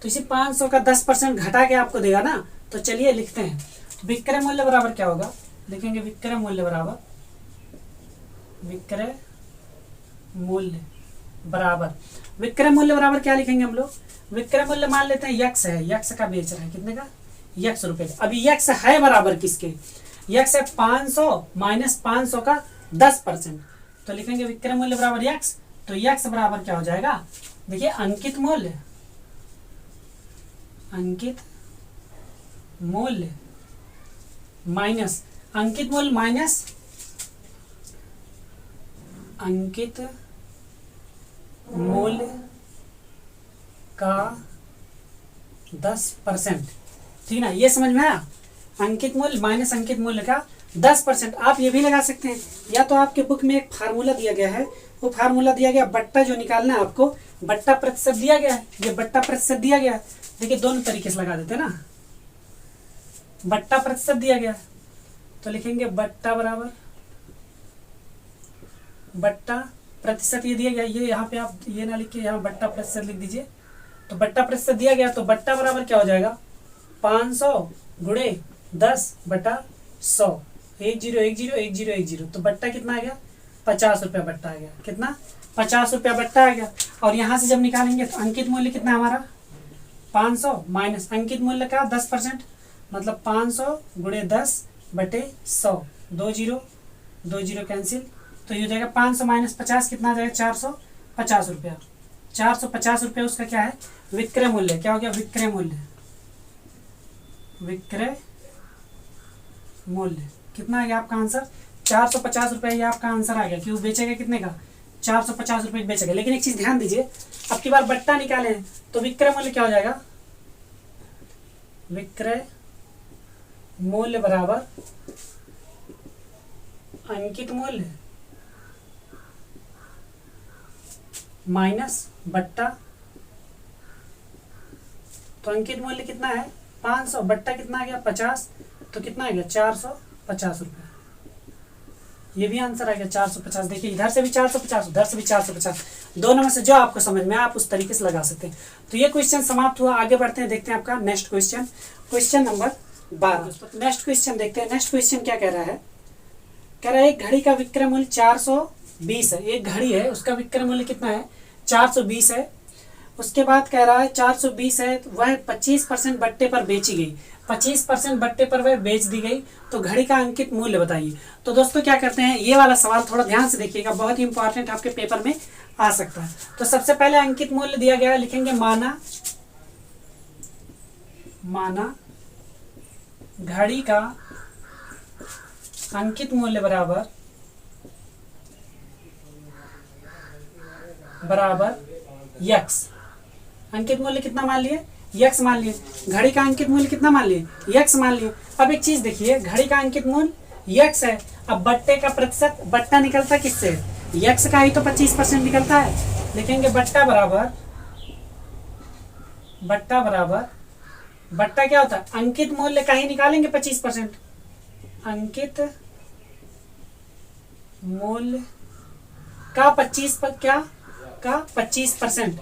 तो इसी 500 का 10% घटा के आपको देगा ना। तो चलिए लिखते हैं, विक्रय मूल्य बराबर क्या होगा, लिखेंगे विक्रय मूल्य बराबर, विक्रय मूल्य बराबर, विक्रय मूल्य बराबर क्या लिखेंगे हम लोग, विक्रय मूल्य मान लेते हैं यक्स है, यक्स का बेच रहा है, कितने का यक्स रुपए का। अभी यक्स है बराबर किसके, यक्स है 500 माइनस 500 का 10%, तो लिखेंगे विक्रय मूल्य बराबर यक्स। तो यक्स बराबर क्या हो जाएगा, देखिए अंकित मूल्य, अंकित मूल्य माइनस अंकित मूल्य माइनस अंकित मूल्य का 10%, ठीक ना। ये समझ में आया, अंकित मूल्य माइनस अंकित मूल्य का 10%। आप ये भी लगा सकते हैं, या तो आपके बुक में एक फार्मूला दिया गया है, वो फार्मूला दिया गया बट्टा जो निकालना है आपको, बट्टा प्रतिशत दिया गया है, ये बट्टा प्रतिशत दिया गया है। देखिए दोनों तरीके से लगा देते हैं ना, बट्टा प्रतिशत दिया गया है तो लिखेंगे बट्टा बराबर, बट्टा प्रतिशत ये दिया गया, ये यहाँ पे आप ये ना लिख के यहाँ बट्टा प्रतिशत लिख दीजिए। तो बट्टा प्रतिशत दिया गया तो बट्टा बराबर क्या हो जाएगा 500 गुणे 10/100, 10101010, तो बट्टा कितना आ गया 50 रुपया बट्टा आ गया, कितना 50 रुपया बट्टा आ गया। और यहाँ से जब निकालेंगे तो अंकित मूल्य कितना हमारा 500 माइनस अंकित मूल्य का 10%, मतलब 500 गुणे 10/100, 20 कैंसिल, तो ये हो जाएगा 500 माइनस 50 कितना आ जाएगा 450 रुपया। 450 रुपया उसका क्या है विक्रय मूल्य, क्या हो गया विक्रय मूल्य, विक्रय मूल्य कितना आ गया आपका आंसर 450 रुपया, ये आपका आंसर आ गया कि वो बेचेगा कितने का 450 रुपये बेचेगा। लेकिन एक चीज ध्यान दीजिए, अब की बार बट्टा निकाले तो विक्रय मूल्य क्या हो जाएगा, विक्रय मूल्य बराबर अंकित मूल्य माइनस बट्टा, तो अंकित मूल्य कितना है 500, बट्टा कितना आ गया 50, तो कितना आ गया 450 रुपया। ये भी आंसर आ गया 450। देखिए इधर से भी 450, उधर से भी 450, दोनों में से जो आपको समझ में आप उस तरीके से लगा सकते हैं। तो ये क्वेश्चन समाप्त हुआ। आगे बढ़ते हैं, देखते हैं आपका next question, question number 12। Next question देखते हैं। नेक्स्ट क्वेश्चन क्या कह रहा है, कह रहा है एक घड़ी का विक्रय मूल्य 420 है। एक घड़ी है उसका विक्रय मूल्य कितना है 420 है। उसके बाद कह रहा है 420 है, वह 25% बट्टे पर बेची गई, 25% बट्टे पर वह बेच दी गई, तो घड़ी का अंकित मूल्य बताइए। तो दोस्तों क्या करते हैं, ये वाला सवाल थोड़ा ध्यान से देखिएगा, बहुत ही इंपॉर्टेंट आपके पेपर में आ सकता है। तो सबसे पहले अंकित मूल्य दिया गया है, लिखेंगे माना घड़ी का अंकित मूल्य बराबर यक्स। अंकित मूल्य कितना मान लिए यक्स मान लिए, घड़ी का अंकित मूल्य कितना मान लिए यक्स मान लिए। अब एक चीज देखिए, घड़ी का अंकित मूल्य यक्स है, अब बट्टे का प्रतिशत, बट्टा निकलता किससे यक्स का ही तो 25% निकलता है। लिखेंगे बट्टा बराबर बट्टा क्या होता है अंकित मूल्य का ही निकालेंगे 25%, अंकित मूल्य का 25%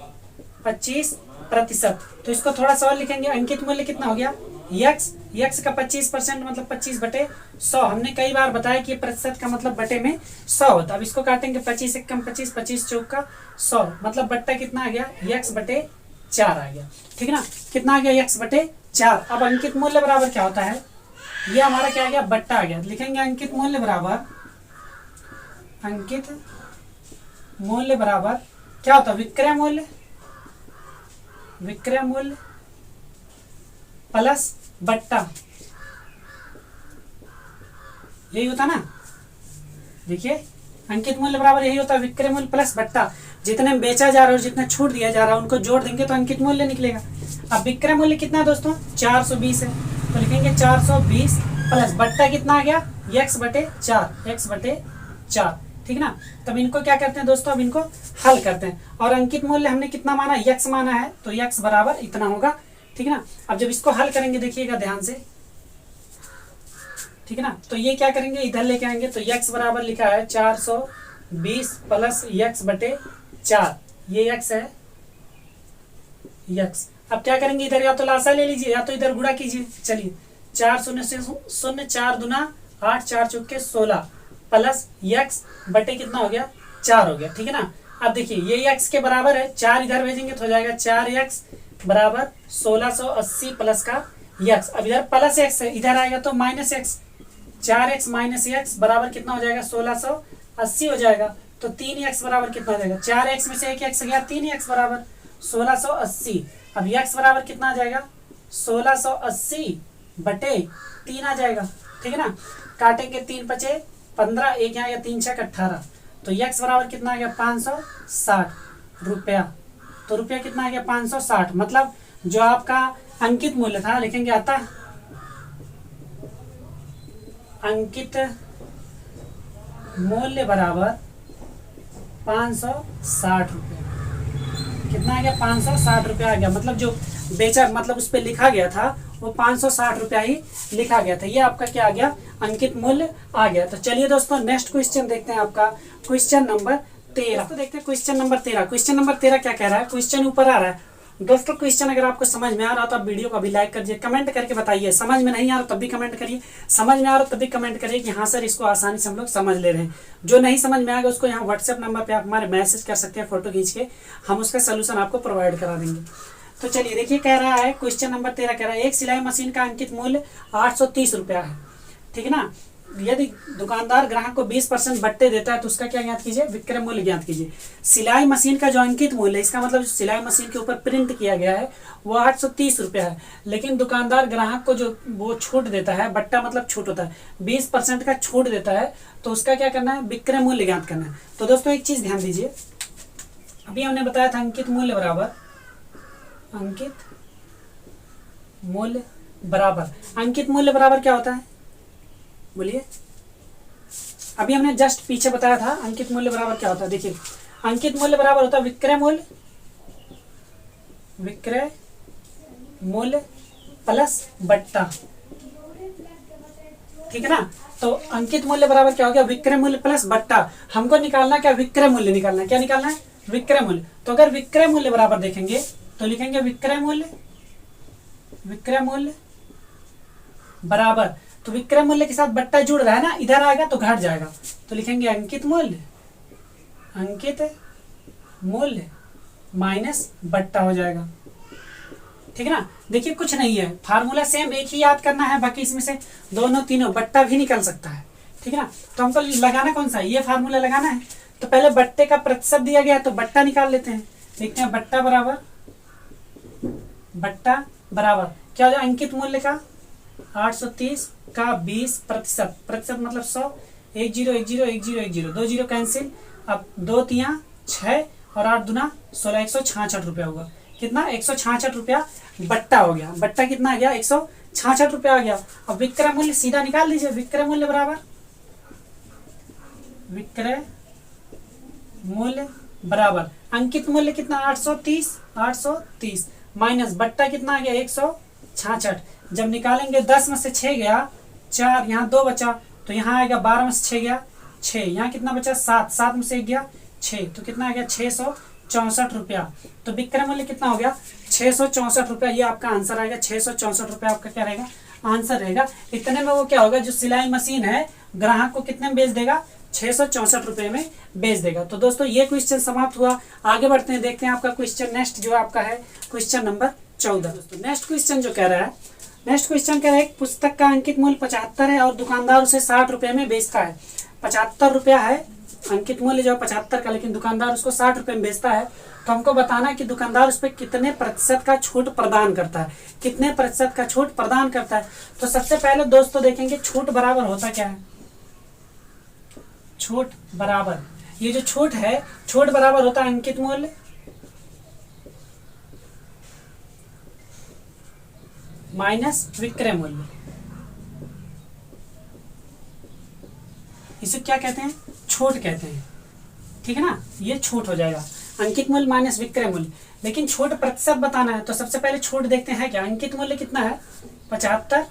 प्रतिशत। तो इसको थोड़ा सा और लिखेंगे, अंकित मूल्य कितना हो गया यक्स, यक्स का 25% मतलब 25/100। हमने कई बार बताया कि प्रतिशत का मतलब बटे में 100 होता है। अब इसको काटेंगे 25 एकम 25, 25 चौका 100, मतलब बट्टा कितना आ गया x/4 आ गया। ठीक ना, कितना आ गया x/4। अब अंकित मूल्य बराबर क्या होता है, ये हमारा क्या आ गया बट्टा आ गया। लिखेंगे अंकित मूल्य बराबर, अंकित मूल्य बराबर क्या होता है विक्रय मूल्य, विक्रय मूल्य प्लस बट्टा, यही होता ना। देखिए अंकित मूल्य बराबर यही होता है विक्रय मूल्य प्लस बट्टा। जितने में बेचा जा रहा है और जितना छूट दिया जा रहा है उनको जोड़ देंगे तो अंकित मूल्य निकलेगा। अब विक्रय मूल्य कितना है दोस्तों 420 है, तो लिखेंगे 420 प्लस बट्टा कितना आ गया x/4, x/4। ठीक ना, तब इनको क्या करते हैं दोस्तों, अब इनको हल करते हैं। और अंकित मूल्य हमने कितना माना x माना है, तो x बराबर इतना होगा। ठीक ना, अब जब इसको हल करेंगे देखिएगा ध्यान से, ठीक है ना, तो ये क्या करेंगे इधर लेके आएंगे, तो x बराबर लिखा है 420 प्लस x/4, ये x है x। अब क्या करेंगे इधर या तो लासा ले लीजिए या तो इधर गुणा कीजिए। चलिए 4 शून्य से 0, 4 दूना 8, 4 चौके 16 प्लस x बटे कितना हो गया 4 हो गया। ठीक है ना, अब देखिए ये x के बराबर है, 4 इधर भेजेंगे तो हो जाएगा 4x बराबर 1680 प्लस का x। अब इधर प्लस x है, इधर आएगा तो minus x, 4x minus x बराबर कितना हो जाएगा 1680 हो जाएगा। तो 3x बराबर कितना हो जाएगा, 4x में से एक x गया, 3x बराबर 1680। अब x बराबर कितना आ जाएगा 1680 बटे 3 आ जाएगा। ठीक है ना, काटेंगे 3 पचे 15, एक यहाँ या 3 छक 18, तो x बराबर कितना आ गया 560 रुपया। तो रुपया कितना आ गया 560, मतलब जो आपका अंकित मूल्य था लिखेंगे आता अंकित मूल्य बराबर 560 रुपया। कितना आ गया 560 रुपया आ गया, मतलब जो बेचा मतलब उस पर लिखा गया था वो 560 रुपया ही लिखा गया था। ये आपका क्या आ गया अंकित मूल्य आ गया। तो चलिए दोस्तों नेक्स्ट क्वेश्चन देखते हैं, आपका क्वेश्चन नंबर 13। तो देखते हैं क्वेश्चन नंबर 13। क्वेश्चन नंबर 13 क्या कह रहा है, क्वेश्चन ऊपर आ रहा है दोस्तों। क्वेश्चन अगर आपको समझ में आ रहा हो तो आप वीडियो को अभी लाइक कर दीजिए, कमेंट करके बताइए। समझ में नहीं आ रहा तब भी कमेंट करिए, समझ में आ रहा तब भी कमेंट करिए कि हाँ सर इसको आसानी से हम लोग समझ ले रहे हैं। जो नहीं समझ में आएगा उसको यहाँ व्हाट्सएप नंबर पे आप हमारे मैसेज कर सकते हैं, फोटो खींच के हम उसका सोल्यूशन आपको प्रोवाइड करा देंगे। तो चलिए देखिए कह रहा है क्वेश्चन नंबर 13 कह रहा है एक सिलाई मशीन का अंकित मूल्य 830 रुपया है। ठीक है ना, यदि दुकानदार ग्राहक को 20% बट्टे देता है तो उसका क्या ज्ञात कीजिए विक्रय मूल्य ज्ञात कीजिए। सिलाई मशीन का जो अंकित मूल्य है, इसका मतलब जो सिलाई मशीन के ऊपर प्रिंट किया गया है वो 830 रुपया है, लेकिन दुकानदार ग्राहक को जो वो छूट देता है, बट्टा मतलब छूट होता है, 20% का छूट देता है, तो उसका क्या करना है विक्रय मूल्य ज्ञात करना है। तो दोस्तों एक चीज ध्यान दीजिए, अभी हमने बताया था अंकित मूल्य बराबर, अंकित मूल्य बराबर, अंकित मूल्य बराबर क्या होता है बोलिए। अभी हमने जस्ट पीछे बताया था अंकित मूल्य बराबर क्या होता है। देखिए अंकित मूल्य बराबर होता है विक्रय मूल्य, विक्रय मूल्य प्लस बट्टा। ठीक है ना, तो अंकित मूल्य बराबर क्या हो गया विक्रय मूल्य प्लस बट्टा। हमको निकालना क्या विक्रय मूल्य निकालना है, क्या निकालना है विक्रय मूल्य। तो अगर विक्रय मूल्य बराबर देखेंगे तो लिखेंगे विक्रय मूल्य, विक्रय मूल्य बराबर, तो विक्रय मूल्य के साथ बट्टा जुड़ रहा है ना, इधर आएगा तो घट जाएगा, तो लिखेंगे अंकित मूल्य, अंकित मूल्य माइनस बट्टा हो जाएगा। ठीक है ना, देखिए कुछ नहीं है, फार्मूला सेम एक ही याद करना है, बाकी इसमें से दोनों तीनों बट्टा भी निकल सकता है। ठीक है ना, तो हमको लगाना कौन सा, ये फार्मूला लगाना है। तो पहले बट्टे का प्रतिशत दिया गया है तो बट्टा निकाल लेते हैं। देखते हैं बट्टा बराबर, बट्टा बराबर क्या हो जाए अंकित मूल्य का 830 का 20%, प्रतिशत मतलब 100, 10 10 10 10, 2 जीरो कैंसिल, अब 2 तिया 6 और 8 दूना 16, 166 रुपया होगा। कितना 166 रुपया बट्टा हो गया। बट्टा कितना आ गया 166 रुपया आ गया। अब विक्रय मूल्य सीधा निकाल लीजिए, विक्रय मूल्य बराबर, विक्रय मूल्य बराबर अंकित मूल्य कितना 830 माइनस बट्टा कितना आ गया 166। जब निकालेंगे 10 में से 6 गया 4, यहाँ 2 बचा, तो यहाँ आएगा 12 में से 6 गया 6, यहाँ कितना बचा 7, 7 में से 1 गया 6, तो कितना आ गया रुपया। तो विक्रय मूल्य कितना हो गया 664 रुपया। ये आपका आंसर आएगा 664 रुपया आपका क्या रहेगा आंसर रहेगा। इतने में वो क्या होगा जो सिलाई मशीन है ग्राहक को कितने में बेच देगा 664 रुपये में बेच देगा। तो दोस्तों ये क्वेश्चन समाप्त हुआ। आगे बढ़ते हैं देखते हैं आपका क्वेश्चन नेक्स्ट जो आपका है क्वेश्चन नंबर 14। दोस्तों नेक्स्ट क्वेश्चन जो कह रहा है नेक्स्ट क्वेश्चन कह रहा है एक पुस्तक का अंकित मूल्य 75 है और दुकानदार उसे 60 रुपये में बेचता है। 75 रुपया है अंकित मूल्य जो 75 का, लेकिन दुकानदार उसको 60 रुपये में बेचता है। तो हमको बताना है कि दुकानदार उस पर कितने प्रतिशत का छूट प्रदान करता है, कितने प्रतिशत का छूट प्रदान करता है। तो सबसे पहले दोस्तों देखेंगे छूट बराबर होता क्या है। छूट बराबर, ये जो छूट है छूट बराबर होता है अंकित मूल्य माइनस विक्रय मूल्य। इसे क्या कहते हैं छूट कहते हैं, ठीक है ना। ये छूट हो जाएगा अंकित मूल्य माइनस विक्रय मूल्य। लेकिन छूट प्रतिशत बताना है तो सबसे पहले छूट देखते हैं क्या। अंकित मूल्य कितना है 75,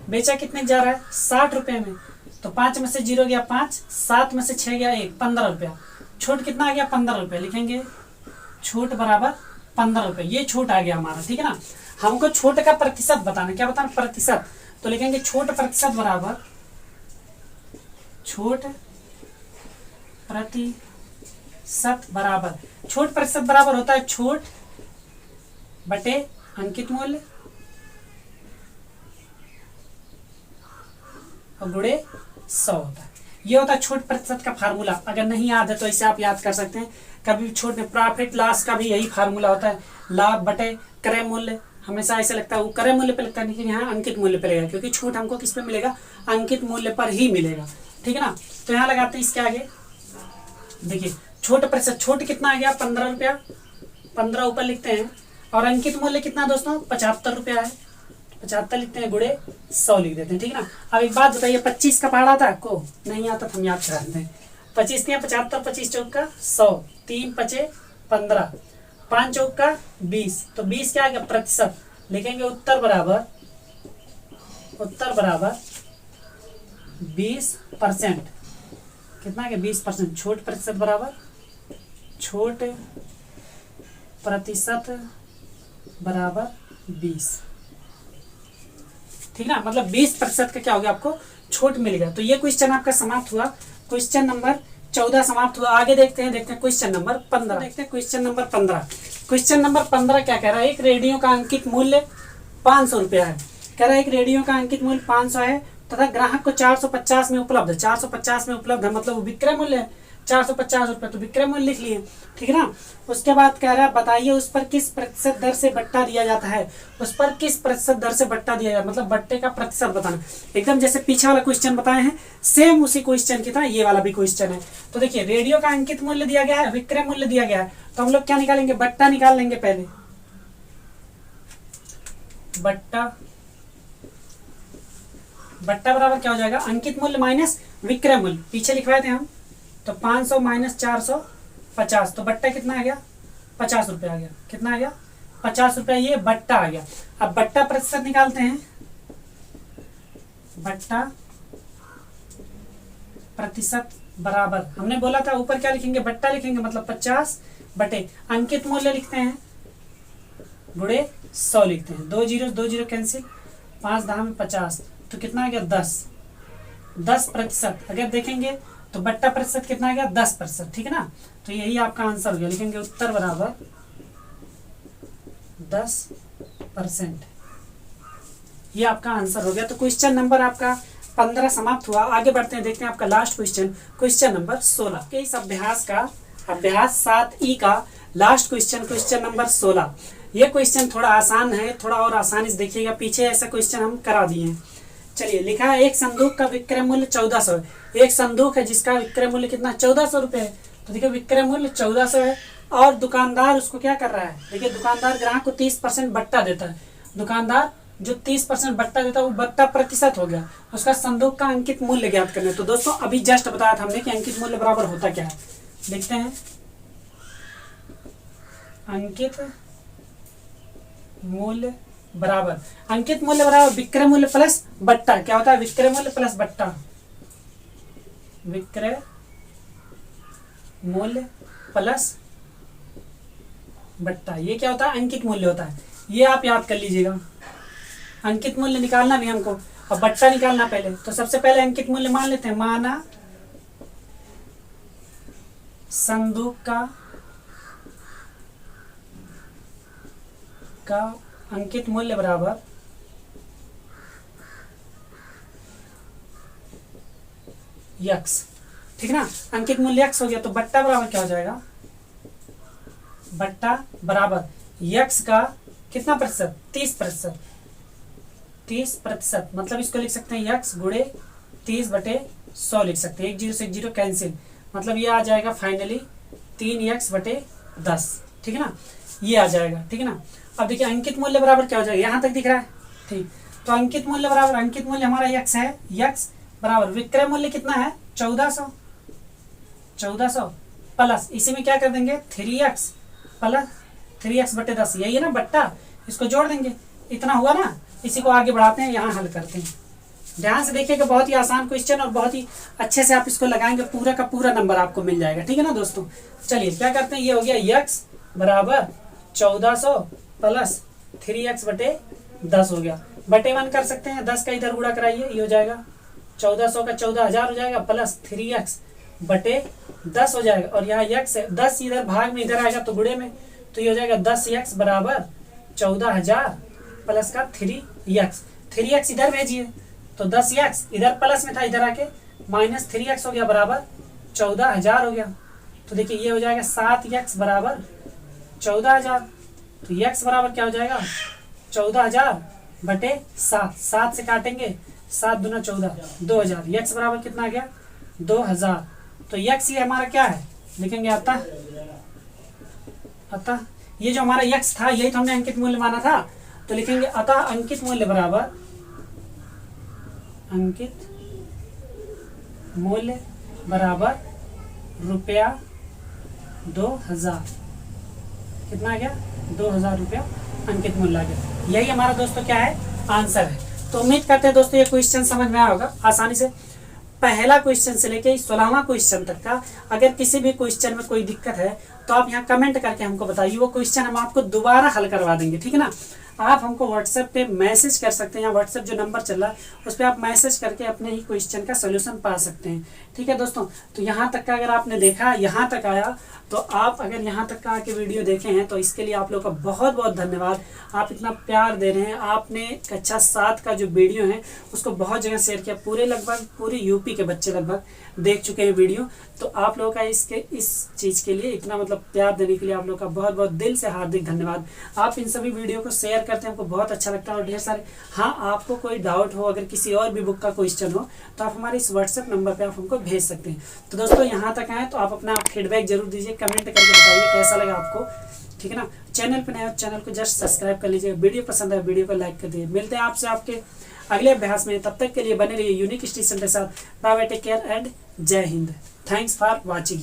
बेचा कितने जा रहा है 60 रुपये में। तो 5 में से 0 गया 5, 7 में से 6 गया 1, 15 रुपया। छूट कितना आ गया 15 रुपये। लिखेंगे छूट बराबर 15 रुपये। ये छूट आ गया हमारा, ठीक है ना। हमको छूट का प्रतिशत बताना, क्या बताना प्रतिशत। तो लिखेंगे छूट प्रतिशत बराबर छूट प्रतिशत बराबर, छूट प्रतिशत बराबर होता है छूट बटे अंकित मूल्य और गुणे 100 होता है। ये होता है छूट प्रतिशत का फार्मूला। अगर नहीं याद है तो इसे आप याद कर सकते हैं। कभी छूट में प्रॉफिट लॉस का भी यही फार्मूला होता है, लाभ बटे क्रय मूल्य। हमेशा ऐसा लगता है वो क्रय मूल्य पे लगता है, लेकिन यहाँ अंकित मूल्य पे लगेगा, क्योंकि छूट हमको किस पे मिलेगा अंकित मूल्य पर ही मिलेगा, ठीक है ना। तो यहाँ लगाते हैं इसके आगे, देखिए छूट प्रतिशत, छूट कितना आ गया 15 रुपया, 15 ऊपर लिखते हैं। और अंकित मूल्य कितना दोस्तों 75 रुपया है, 75 लिखते हैं गुणे 100 लिख देते हैं, ठीक है ना। अब एक बात बताइए 25 का पहाड़ा था आपको नहीं आता तो हम याद करा देते हैं। 25 दिया 75, 25 चौक का 100, 3 पचे 15, 5 चौक का 20। तो 20 क्या आ गया प्रतिशत। लिखेंगे उत्तर बराबर 20%। कितना है 20%। छूट प्रतिशत बराबर छूट प्रतिशत बराबर 20, ठीक ना। मतलब 20% का क्या हो गया आपको छूट मिल गया। तो ये क्वेश्चन आपका समाप्त हुआ, क्वेश्चन नंबर 14 समाप्त हुआ। आगे देखते हैं क्वेश्चन नंबर 15। देखते हैं क्वेश्चन नंबर 15। क्वेश्चन नंबर 15 क्या कह रहा है, एक रेडियो का अंकित मूल्य 500 रुपया है। कह रहा है एक रेडियो का अंकित मूल्य 500 है तथा ग्राहक को 450 में उपलब्ध है। 450 में उपलब्ध है मतलब वो विक्रय मूल्य है 450 रुपये, तो विक्रय मूल्य लिख लिए, ठीक है ना। उसके बाद कह रहा है बताइए उस पर किस प्रतिशत दर से बट्टा दिया जाता है। उस पर किस प्रतिशत दर से बट्टा दिया जाता है, मतलब बट्टे का प्रतिशत बताना। एकदम जैसे पीछे वाला क्वेश्चन बताए हैं सेम उसी क्वेश्चन की तरह ये वाला भी क्वेश्चन है। तो देखिए रेडियो का अंकित मूल्य दिया गया है, विक्रय मूल्य दिया गया है, तो हम लोग क्या निकालेंगे बट्टा निकाल लेंगे पहले। बट्टा बराबर क्या हो जाएगा अंकित मूल्य माइनस विक्रय मूल्य, पीछे लिखवाए थे हम। तो 500 माइनस 450, तो बट्टा कितना आ गया 50 रुपये आ गया। कितना आ गया 50 रुपये, ये बट्टा आ गया। अब बट्टा प्रतिशत निकालते हैं। बट्टा प्रतिशत बराबर हमने बोला था ऊपर क्या लिखेंगे बट्टा लिखेंगे, मतलब 50 बटे अंकित मूल्य लिखते हैं गुणे 100 लिखते हैं। 2 जीरो कैंसिल, 5 10 में 50, तो कितना आ गया 10%। अगर देखेंगे तो बट्टा प्रतिशत कितना आ गया 10%, ठीक है ना। तो यही आपका आंसर हो गया। लिखेंगे उत्तर बराबर 10%, ये आपका आंसर हो गया। तो क्वेश्चन नंबर आपका 15 समाप्त हुआ। आगे बढ़ते हैं देखते हैं आपका लास्ट क्वेश्चन, क्वेश्चन नंबर 16 के इस अभ्यास का अभ्यास 7E का लास्ट क्वेश्चन, क्वेश्चन नंबर 16। ये क्वेश्चन थोड़ा आसान है, थोड़ा और आसानी से देखिएगा, पीछे ऐसा क्वेश्चन हम करा दिए हैं। चलिए लिखा है एक संदूक का विक्रय मूल्य 1400 है। एक संदूक है जिसका विक्रय मूल्य कितना 1400 रुपये है। तो देखिए विक्रय मूल्य 1400 है और दुकानदार उसको क्या कर रहा है, देखिए दुकानदार ग्राहक को 30% बट्टा देता है। दुकानदार जो 30% बट्टा देता है वो बट्टा प्रतिशत हो गया। उसका संदूक का अंकित मूल्य ज्ञात करना है। तो दोस्तों अभी जस्ट बताया था हमने कि अंकित मूल्य बराबर होता क्या है। लिखते हैं अंकित मूल्य बराबर, अंकित मूल्य बराबर विक्रय मूल्य प्लस बट्टा। क्या होता है विक्रय मूल्य प्लस बट्टा, विक्रय मूल्य प्लस बट्टा, ये क्या होता है, अंकित मूल्य होता है। ये आप याद कर लीजिएगा, अंकित मूल्य निकालना भी हमको और बट्टा निकालना पहले। तो सबसे पहले अंकित मूल्य मान लेते हैं, माना संदूक का अंकित मूल्य बराबर यक्स, ठीक ना। अंकित मूल्य यक्स हो गया, तो बट्टा बराबर क्या हो जाएगा, बट्टा बराबर यक्स का कितना प्रतिशत, 30%। 30%, मतलब इसको लिख सकते हैं यक्स गुणे 30/100 लिख सकते हैं। 1 0 से 1 0 कैंसिल, मतलब ये आ जाएगा फाइनली 3x/10, ठीक है ना, ये आ जाएगा, ठीक है ना। अब देखिए अंकित मूल्य बराबर क्या हो जाएगा, यहाँ तक दिख रहा है, ठीक। तो अंकित मूल्य बराबर, अंकित मूल्य हमारा यक्स है, यक्स बराबर विक्रय मूल्य कितना है 1400 प्लस इसी में क्या कर देंगे 3x प्लस 3x/10, यही है ना बट्टा, इसको जोड़ देंगे, इतना हुआ ना। इसी को आगे बढ़ाते हैं, यहाँ हल करते हैं। ध्यान से देखिएगा, बहुत ही आसान क्वेश्चन और बहुत ही अच्छे से आप इसको लगाएंगे, पूरा का पूरा नंबर आपको मिल जाएगा, ठीक है ना दोस्तों। चलिए क्या करते हैं, ये हो गया x बराबर 1400 प्लस 3x/10 हो गया, बटे 1 कर सकते हैं, 10 का इधर गुणा कराइए, ये हो जाएगा 1400 का 14,000 हो जाएगा प्लस 3x/10 हो जाएगा, और यहाँ x है, 10 इधर भाग में इधर आएगा तो गुणे में, तो ये हो जाएगा 10x बराबर 14,000 प्लस का 3x इधर भेजिए, तो 10x इधर प्लस में था, इधर आके माइनस 3x हो गया बराबर 14,000 हो गया। तो देखिए ये हो जाएगा 7x बराबर 14,000, तो x बराबर क्या हो जाएगा 14,000/7, 7 से काटेंगे, 7 दूना 14, 2000, x बराबर कितना आ गया 2000। तो x ये हमारा क्या है, लिखेंगे अतः ये जो हमारा x था यही तो हमने अंकित मूल्य माना था, तो लिखेंगे अतः अंकित मूल्य बराबर, अंकित मूल्य बराबर रुपया 2000, कितना आ गया 2000 रुपया अंकित मूल्य आ गया। यही हमारा दोस्तों क्या है, आंसर है। तो उम्मीद करते हैं दोस्तों ये क्वेश्चन समझ में आया होगा आसानी से। पहला क्वेश्चन से लेके 16वां क्वेश्चन तक का अगर किसी भी क्वेश्चन में कोई दिक्कत है तो आप यहाँ कमेंट करके हमको बताइए, वो क्वेश्चन हम आपको दोबारा हल करवा देंगे, ठीक है ना। आप हमको व्हाट्सएप पे मैसेज कर सकते हैं, या व्हाट्सएप जो नंबर चल रहा है उस पर आप मैसेज करके अपने ही क्वेश्चन का सोल्यूशन पा सकते हैं, ठीक है दोस्तों। तो यहाँ तक का अगर आपने देखा, यहाँ तक आया, तो आप अगर यहाँ तक का आके वीडियो देखे हैं तो इसके लिए आप लोगों का बहुत बहुत धन्यवाद। आप इतना प्यार दे रहे हैं, आपने कक्षा 7 का जो वीडियो है उसको बहुत जगह शेयर किया, लगभग पूरे यूपी के बच्चे लगभग देख चुके हैं वीडियो। तो आप लोगों का इस चीज़ के लिए इतना मतलब प्यार देने के लिए आप लोग का बहुत बहुत दिल से हार्दिक धन्यवाद। आप इन सभी वीडियो को शेयर करते हैं, हमको बहुत अच्छा लगता है। और ढेर सारे, हाँ आपको कोई डाउट हो, अगर किसी और भी बुक का क्वेश्चन हो तो आप हमारे इस व्हाट्सएप नंबर पे आप हमको भेज सकते हैं। तो दोस्तों यहाँ तक आए तो आप अपना फीडबैक जरूर दीजिए, कमेंट करके बताइए कैसा लगा आपको, ठीक है ना। चैनल पर नए हो चैनल को जस्ट सब्सक्राइब कर लीजिए, वीडियो पसंद आए वीडियो को लाइक कर दीजिए। मिलते हैं आपसे आपके अगले अभ्यास में, तब तक के लिए बने रहिए यूनिक स्टेशन के साथ। Bye bye, take care and जय हिंद। Thanks for watching.